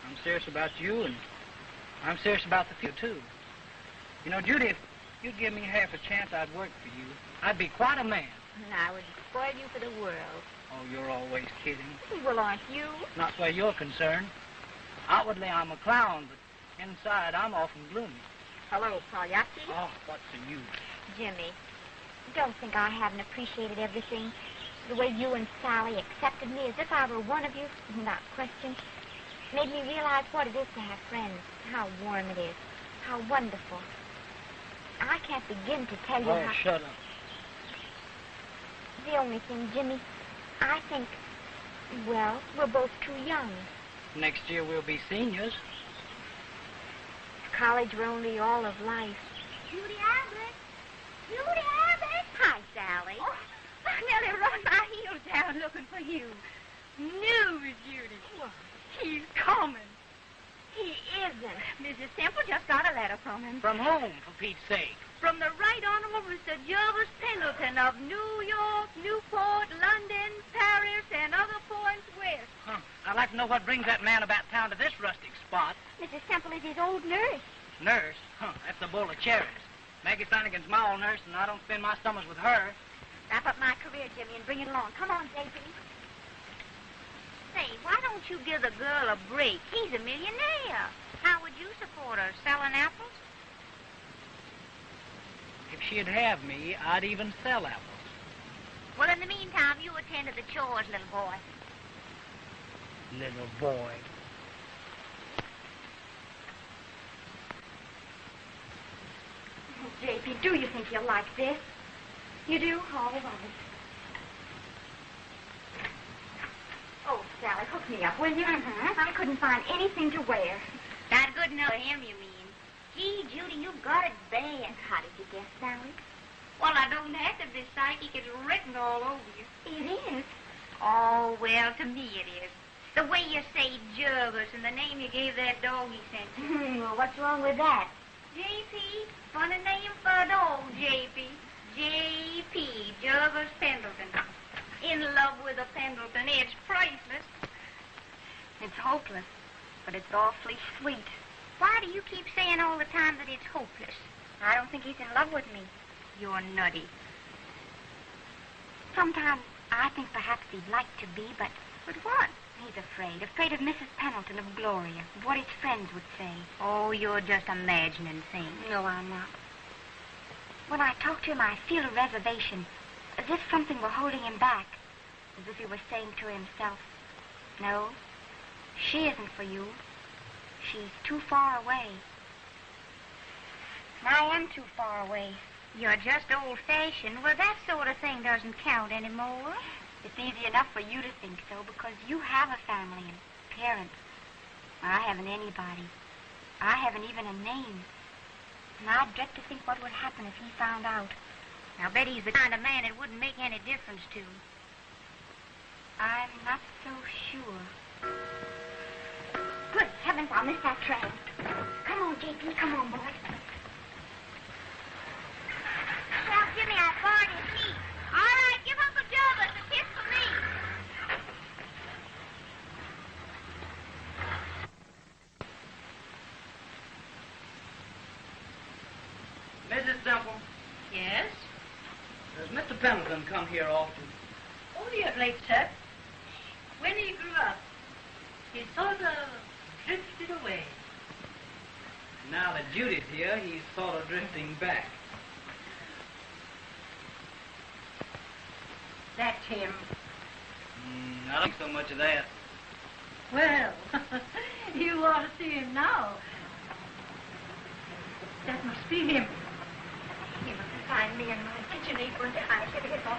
H: I'm serious about you, and I'm serious about the future, too. You know, Judy, if you'd give me half a chance, I'd work for you. I'd be quite a man.
B: And I would spoil you for the world.
H: Oh, you're always kidding.
B: Well, aren't you?
H: Not where you're concerned. Outwardly, I'm a clown, but inside, I'm often gloomy.
B: Hello, Pagliacci.
H: Oh, what's the use?
B: Jimmy, don't think I haven't appreciated everything. The way you and Sally accepted me as if I were one of you, without question, made me realize what it is to have friends, how warm it is, how wonderful. I can't begin to tell you how...
H: Oh, shut up.
B: The only thing, Jimmy, I think, well, we're both too young.
H: Next year, we'll be seniors.
B: College were only all of life.
C: Judy Abbott. Judy Abbott. Hi, Sally.
A: Oh, I nearly run my heels down looking for you. News, Judy.
B: What?
A: He's coming.
B: He isn't.
A: Mrs. Semple just got a letter from him.
H: From whom, for Pete's sake?
A: From the Right Honorable Mr. Jervis Pendleton of New York, Newport, London, Paris, and other points west.
H: Huh. I'd like to know what brings that man about town to this rustic spot.
B: Mrs. Semple is his old nurse.
H: Nurse? Huh, that's a bowl of cherries. Maggie Flanagan's my old nurse, and I don't spend my summers with her.
B: Wrap up my career, Jimmy, and bring it along. Come on, J.P.
C: Say, why don't you give the girl a break? He's a millionaire. How would you support her, selling apples?
H: If she'd have me, I'd even sell apples.
C: Well, in the meantime, you attend to the chores, little boy.
H: Little boy.
B: J.P., do you think you'll like this? You do? All right. Oh, Sally, hook me up, will you? I couldn't find anything to wear.
C: Not good enough for him, you mean. Gee, Judy, you've got it bad.
B: How did you guess, Sally?
C: Well, I don't have to be psychic. It's written all over you.
B: It is. Oh, well, to me it is. The way you say Jervis and the name you gave that dog he sent you.
C: Well, what's wrong with that?
B: J.P., funny name for a dog, J.P. J.P., Jervis Pendleton. In love with a Pendleton. It's priceless.
C: It's hopeless, but it's awfully sweet.
B: Why do you keep saying all the time that it's hopeless?
C: I don't think he's in love with me.
B: You're nutty.
C: Sometimes I think perhaps he'd like to be, but
B: But what?
C: he's afraid. Afraid of Mrs. Pendleton, of Gloria, of what his friends would say.
B: Oh, you're just imagining things.
C: No, I'm not. When I talk to him, I feel a reservation, as if something were holding him back, as if he were saying to himself, no, she isn't for you. She's too far away. And I am too far away.
B: You're just old-fashioned. Well, that sort of thing doesn't count anymore.
C: It's easy enough for you to think so, because you have a family and parents. I haven't anybody. I haven't even a name. And I dread to think what would happen if he found out.
B: I'll bet he's the kind of man it wouldn't make any difference to.
C: I'm not so sure. Good heavens, I'll miss that train. Come on, J.P., come on, boy.
B: Well, Jimmy, I borrowed his key. All right, give Uncle Jervis a kiss for me.
H: Mrs. Temple,
E: Yes?
H: does Mr. Pendleton come here often?
E: Only of late, sir. When he grew up, he sort of drifted away.
H: Now that Judy's here, he's sort of drifting back.
E: That's him.
H: I don't think so much of that.
E: Well, you ought to see him now. That must be him.
C: He must have find me in my kitchen apron. I should have hit off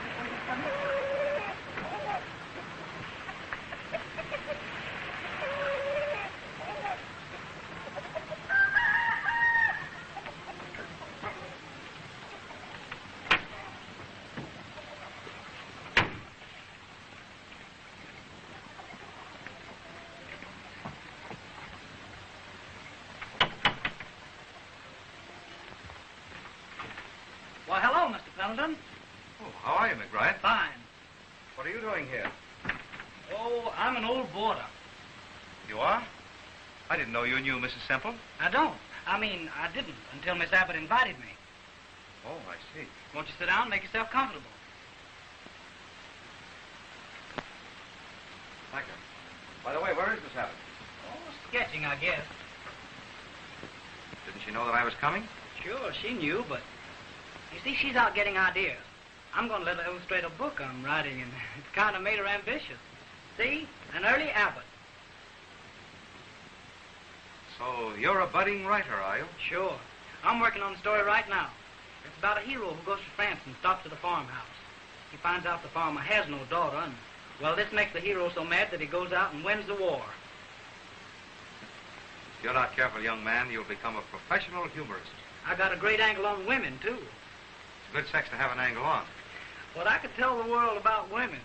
H: Why, hello, Mr. Pendleton.
D: Oh, how are you, McBride?
H: Fine.
D: What are you doing here?
H: Oh, I'm an old boarder.
D: You are? I didn't know you knew Mrs. Semple.
H: I don't. I didn't until Miss Abbott invited me.
D: Oh, I see.
H: Won't you sit down and make yourself comfortable?
D: Thank you. By the way, where is Miss Abbott?
H: Oh, sketching, I guess.
D: Didn't she know that I was coming?
H: Sure, she knew, but you see, she's out getting ideas. I'm going to let her illustrate a book I'm writing, and it's kind of made her ambitious. See? An early Abbott.
D: So you're a budding writer, are you?
H: Sure. I'm working on the story right now. It's about a hero who goes to France and stops at a farmhouse. He finds out the farmer has no daughter, and, well, this makes the hero so mad that he goes out and wins the war.
D: If you're not careful, young man, you'll become a professional humorist.
H: I got a great angle on women, too.
D: It's good sex to have an angle on.
H: But I could tell the world about women.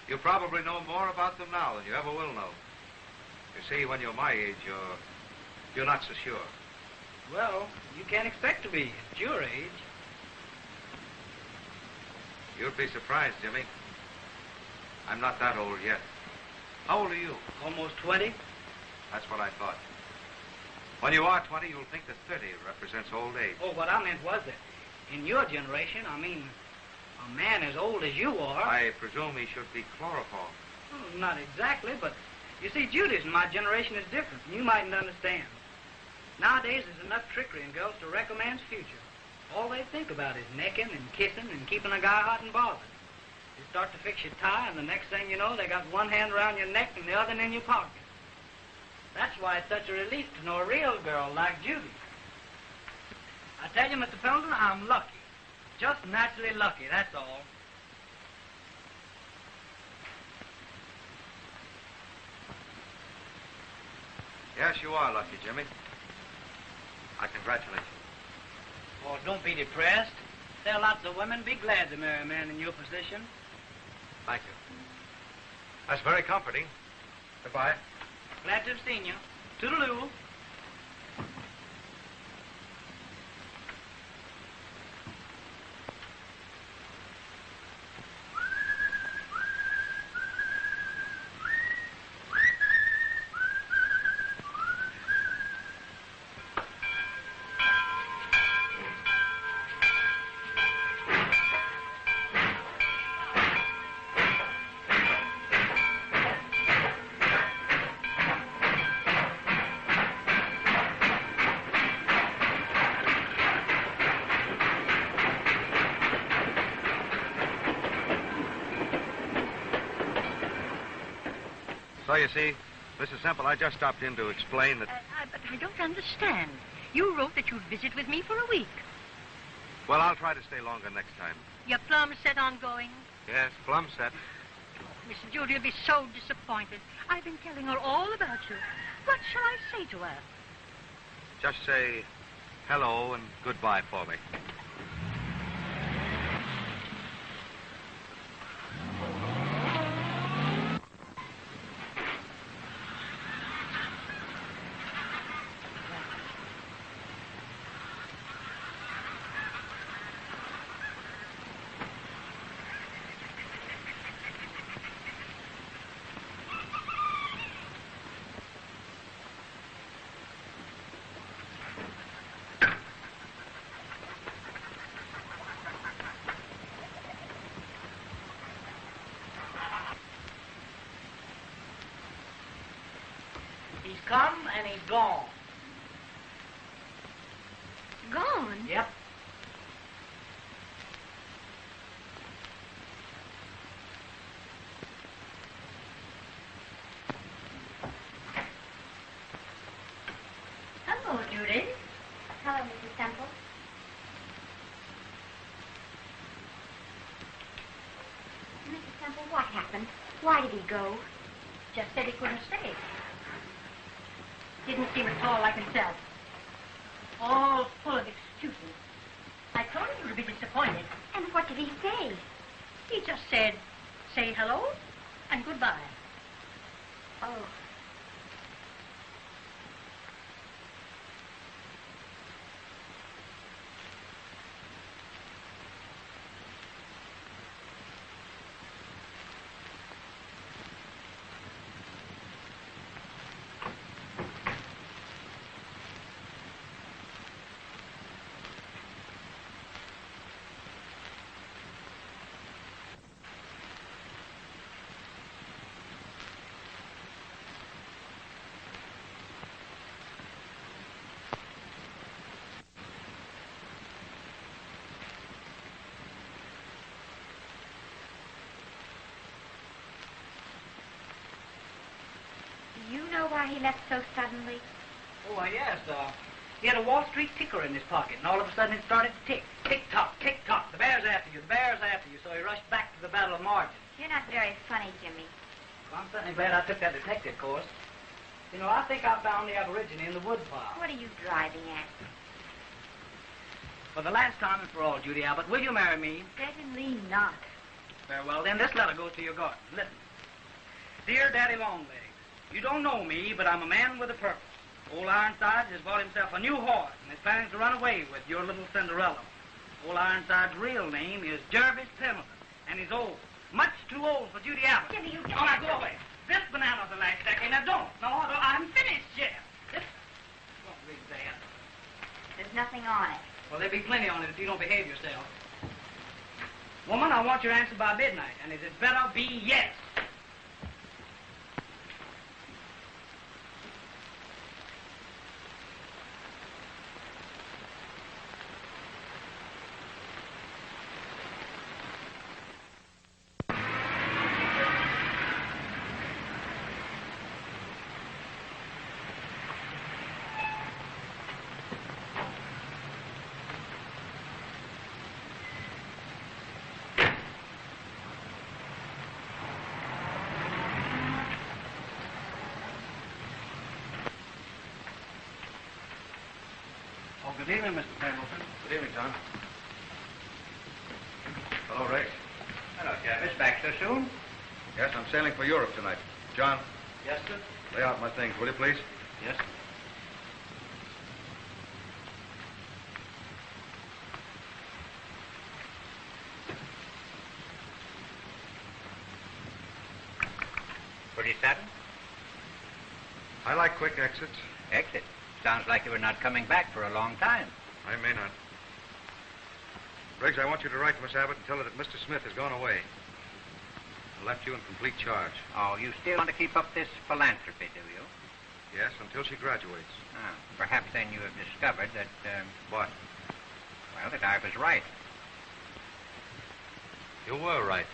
D: You probably know more about them now than you ever will know. You see, when you're my age, you're not so sure.
H: Well, you can't expect to be at your age.
D: You'd be surprised, Jimmy. I'm not that old yet. How old are you?
H: Almost 20.
D: That's what I thought. When you are 20, you'll think that 30 represents old age.
H: Oh, what I meant was that in your generation, a man as old as you are...
D: I presume he should be chloroformed.
H: Well, not exactly, but you see, Judy's and my generation is different, and you mightn't understand. Nowadays, there's enough trickery in girls to wreck a man's future. All they think about is necking and kissing and keeping a guy hot and bothered. You start to fix your tie, and the next thing you know, they got one hand around your neck and the other in your pocket. That's why it's such a relief to know a real girl like Judy. I tell you, Mr. Pendleton, I'm lucky. Just naturally lucky, that's all.
D: Yes, you are lucky, Jimmy. I congratulate you.
H: Oh, don't be depressed. There are lots of women be glad to marry a man in your position.
D: Thank you. That's very comforting. Goodbye.
H: Glad to have seen you. Toodaloo.
D: So you see, Mrs. Semple, I just stopped in to explain that...
E: But I don't understand. You wrote that you'd visit with me for a week.
D: Well, I'll try to stay longer next time.
E: You're plumb set on going?
D: Yes, plumb set.
E: Miss Judy will be so disappointed. I've been telling her all about you. What shall I say to her?
D: Just say hello and goodbye for me.
H: He's come and he's gone.
E: Gone?
H: Yep.
E: Hello, Judy.
C: Hello, Mrs. Semple. Mrs. Semple, what happened? Why did he go?
E: Just said he couldn't stay. Didn't seem at all like himself. All full of excuses. I told him you would be disappointed.
C: And what did he say?
E: He just said, say hello and goodbye.
C: Oh. Do you know why he left so suddenly?
H: Oh, yes. He had a Wall Street ticker in his pocket, and all of a sudden it started to tick. Tick-tock, tick-tock. The bear's after you, the bear's after you. So he rushed back to the Battle of Margin.
C: You're not very funny, Jimmy.
H: Well, I'm certainly glad I took that detective course. You know, I think I found the aborigine in the wood pile.
C: What are you driving at?
H: For the last time and for all, Judy Abbott, will you marry me?
C: Certainly not.
H: Very well, then this letter goes to your garden. Listen. Dear Daddy Longlegs, you don't know me, but I'm a man with a purpose. Old Ironsides has bought himself a new horse and is planning to run away with your little Cinderella. Old Ironside's real name is Jervis Pendleton, and he's old. Much too old for Judy Abbott.
C: Jimmy, you
H: Oh, now go away. This banana's the last decade. Now don't. No, I'm finished yet. This won't read that.
C: There's nothing on it.
H: Well, there'll be plenty on it if you don't behave yourself. Woman, I want your answer by midnight, and it had better be yes.
D: Good evening, Mr. Pendleton. Good evening, John. Hello, Rex.
F: Hello, Jervis, back so soon?
D: Yes, I'm sailing for Europe tonight. John,
H: Yes, sir.
D: lay out my things, will you, please?
H: Yes, sir.
F: Pretty sudden?
D: I like quick exits.
F: Exit. Sounds like you were not coming back for a long time.
D: I may not. Briggs, I want you to write to Miss Abbott and tell her that Mr. Smith has gone away. I left you in complete charge.
F: Oh, you still want to keep up this philanthropy, do you?
D: Yes, until she graduates.
F: Ah, perhaps then you have discovered that,
D: What?
F: well, that I was right.
D: You were right.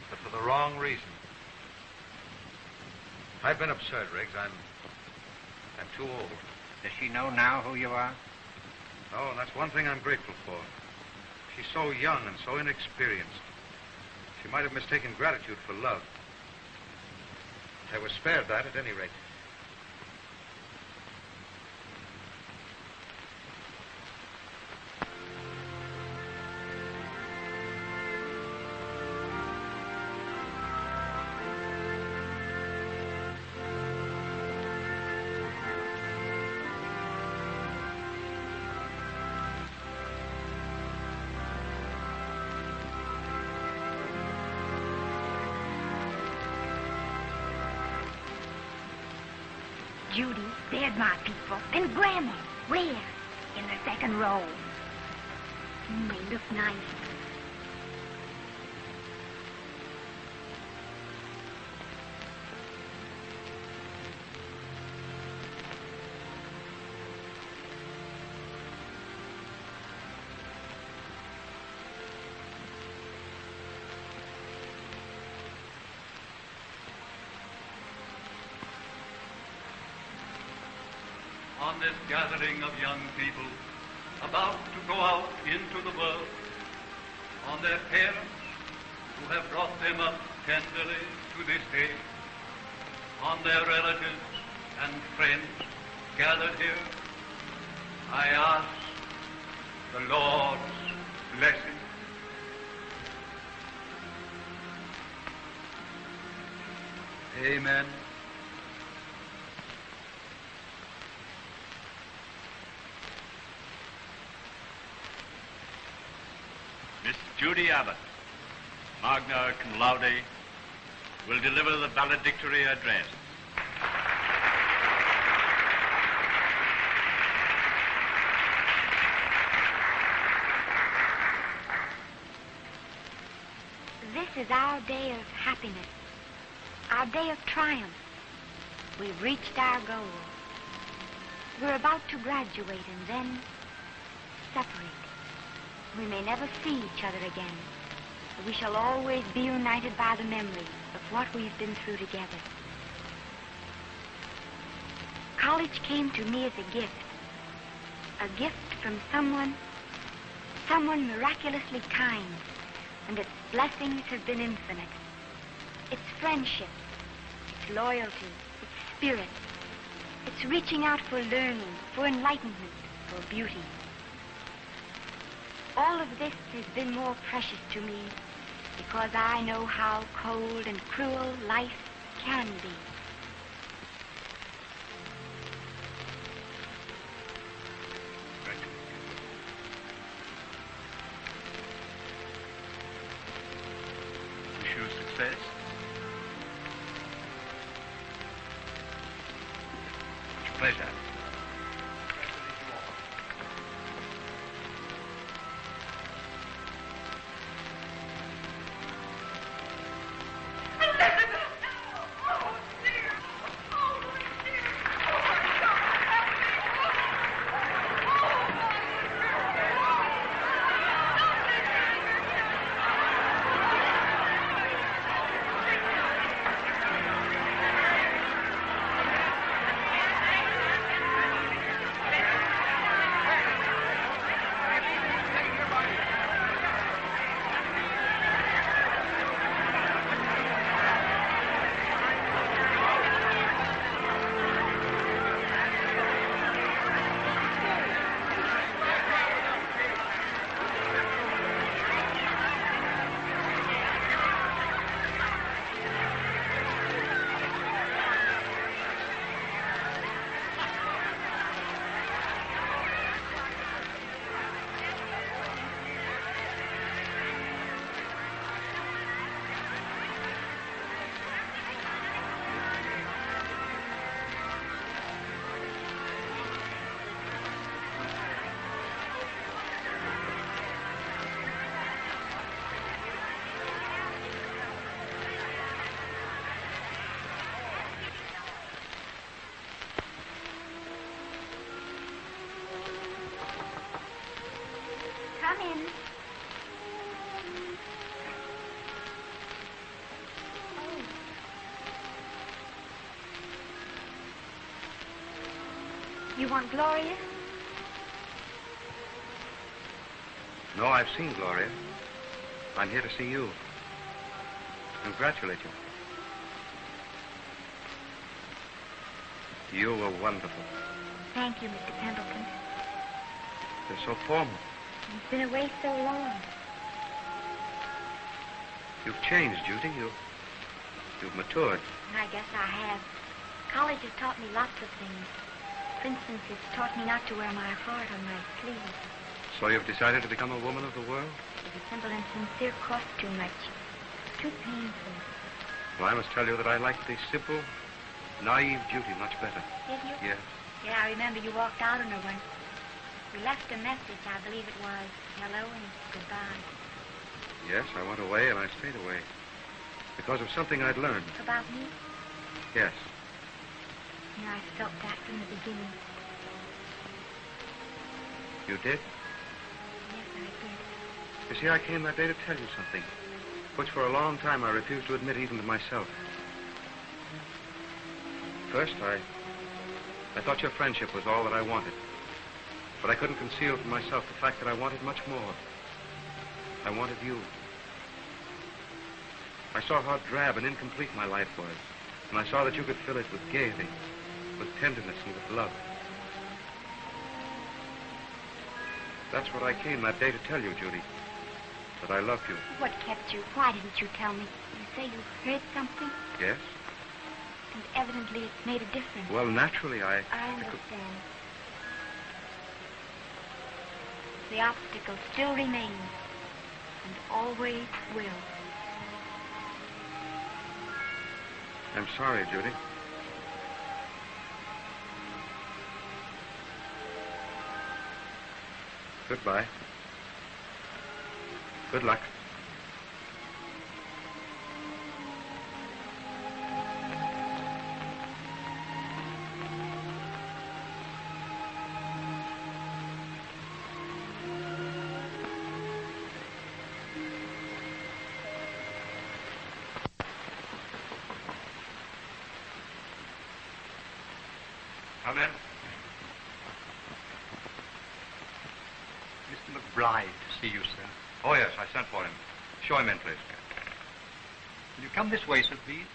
D: But for the wrong reason. I've been absurd, Riggs. I'm too old.
F: Does she know now who you are?
D: Oh, and that's one thing I'm grateful for. She's so young and so inexperienced. She might have mistaken gratitude for love. I was spared that at any rate.
B: Judy, there's my people. And Grandma. Where? In the second row. They look nice.
I: On this gathering of young people about to go out into the world, on their parents who have brought them up tenderly to this day, on their relatives and friends gathered here, I ask the Lord's blessing. Amen. Miss Judy Abbott, magna cum laude, will deliver the valedictory address.
C: This is our day of happiness, our day of triumph. We've reached our goal. We're about to graduate and then separate. We may never see each other again, but we shall always be united by the memory of what we've been through together. College came to me as a gift from someone miraculously kind, and its blessings have been infinite. Its friendship, its loyalty, its spirit, its reaching out for learning, for enlightenment, for beauty. All of this has been more precious to me because I know how cold and cruel life can be.
I: Wish you success. It's a pleasure.
C: in. You want Gloria?
D: No, I've seen Gloria. I'm here to see you. Congratulate you. You were wonderful.
C: Thank you, Mr. Pendleton.
D: You're so formal.
C: You've been away so long.
D: You've changed, Judy. You've matured.
C: I guess I have. College has taught me lots of things. For instance, it's taught me not to wear my heart on my sleeve.
D: So you've decided to become a woman of the world?
C: The simple and sincere cost too much. Too painful.
D: Well, I must tell you that I like the simple, naive Judy much better.
C: Did you?
D: Yes.
C: Yeah, I remember you walked out on her once. You left a message, I believe it was. Hello and goodbye.
D: Yes, I went away and I stayed away. Because of something I'd learned.
C: About me?
D: Yes.
C: Yeah, I felt that from the beginning.
D: You did?
C: Yes, I did.
D: You see, I came that day to tell you something, which for a long time I refused to admit even to myself. First, I thought your friendship was all that I wanted. But I couldn't conceal from myself the fact that I wanted much more. I wanted you. I saw how drab and incomplete my life was, and I saw that you could fill it with gaiety, with tenderness, and with love. That's what I came that day to tell you, Judy. That I loved you.
C: What kept you? Why didn't you tell me? You say you heard something?
D: Yes?
C: And evidently it's made a difference.
D: Well, naturally, I
C: understand. The obstacle still remains, and always will.
D: I'm sorry, Judy. Goodbye. Good luck. Come in.
J: Mr. McBride to see you, sir.
D: Oh, yes, I sent for him. Show him in, please.
J: Will you come this way, sir, please?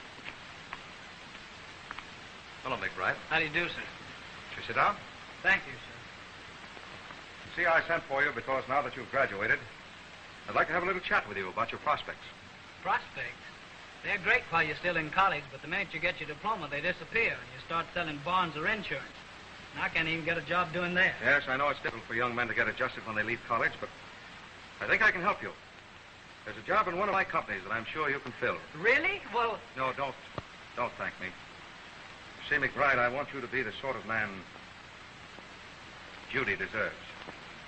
D: Hello, McBride.
H: How do you do, sir?
D: You sit down.
H: Thank you, sir.
D: See, I sent for you because now that you've graduated, I'd like to have a little chat with you about your prospects.
H: Prospects? They're great while you're still in college, but the minute you get your diploma, they disappear, and you start selling bonds or insurance. And I can't even get a job doing that.
D: Yes, I know it's difficult for young men to get adjusted when they leave college, but I think I can help you. There's a job in one of my companies that I'm sure you can fill.
H: Really? Well...
D: No, don't thank me. See, McBride, I want you to be the sort of man Judy deserves.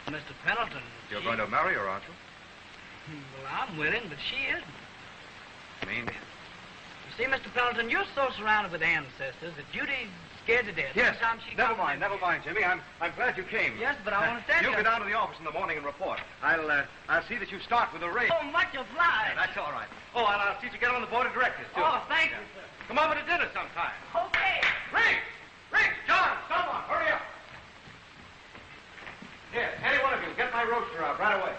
H: Mr. Pendleton...
D: You're going to marry her, aren't you?
H: Well, I'm willing, but she isn't.
D: Mean?
H: You see, Mr. Pendleton, you're so surrounded with ancestors that Judy's scared to death.
D: Yes.
H: Sometimes she
D: Never mind, Jimmy. I'm glad you came.
H: Yes, but I want to tell you...
D: You go down to the office in the morning and report. I'll see that you start with a raise.
H: Oh, much obliged.
D: Yeah, that's all right. Oh, and I'll see you get on the board of directors, too.
H: Oh, thank you, sir.
D: Come over to dinner sometime.
H: Okay.
D: Riggs, John, someone, hurry up. Here, any one of you, get my roaster out right away.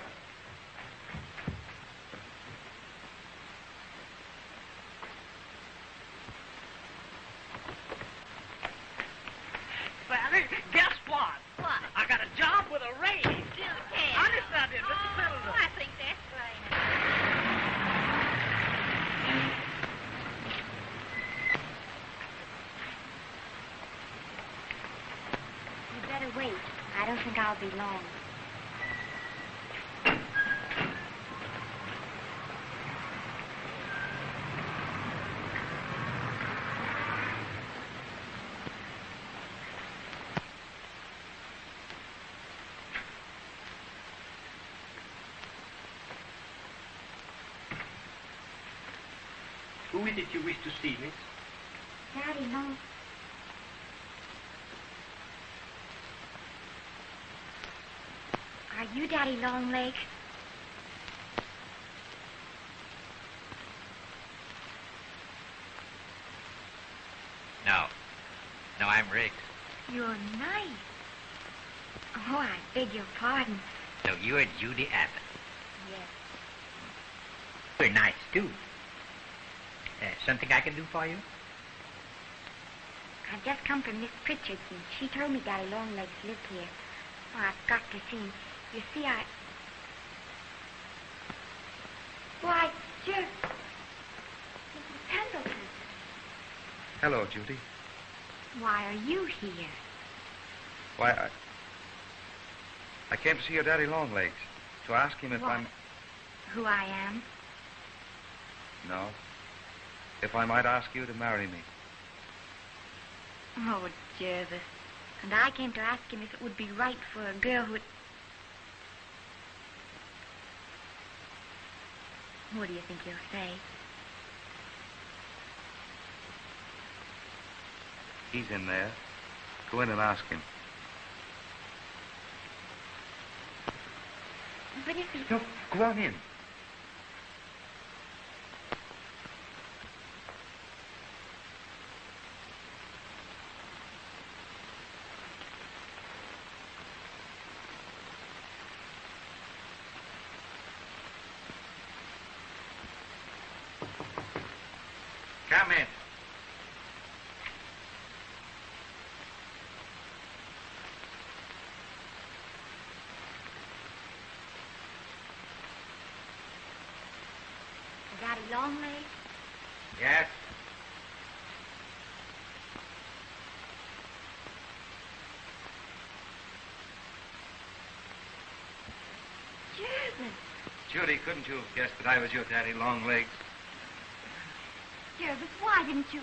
H: Sally, guess what?
B: What?
H: I got a job with a raise.
B: Okay.
H: Honest I did, Mr. Pendleton.
B: I think that's right.
C: You better wait. I don't think I'll be long.
J: Who is it you wish to see, miss?
C: Daddy, no. Are you Daddy Longlegs?
B: You're nice. Oh, I beg your pardon.
F: So you're Judy Abbott.
B: Yes.
F: You're nice, too. Something I can do for you?
B: I've just come from Miss Pritchard's, and she told me Daddy Longlegs lived here. Oh, I've got to see him. You see, Why, Jerry. Mrs. Pendleton.
D: Hello, Judy.
B: Why are you here?
D: Why, I came to see your Daddy Longlegs, to ask him if
B: What?
D: I'm...
B: Who I am?
D: No. If I might ask you to marry me.
B: Oh, Jervis. And I came to ask him if it would be right for a girl who... What do you think he'll say?
D: He's in there. Go in and ask him.
B: But if he...
D: No, go on in. Come in.
B: Daddy Longlegs?
F: Yes?
B: Jervis.
D: Judy, couldn't you have guessed that I was your Daddy Longlegs?
B: Jervis, why didn't you...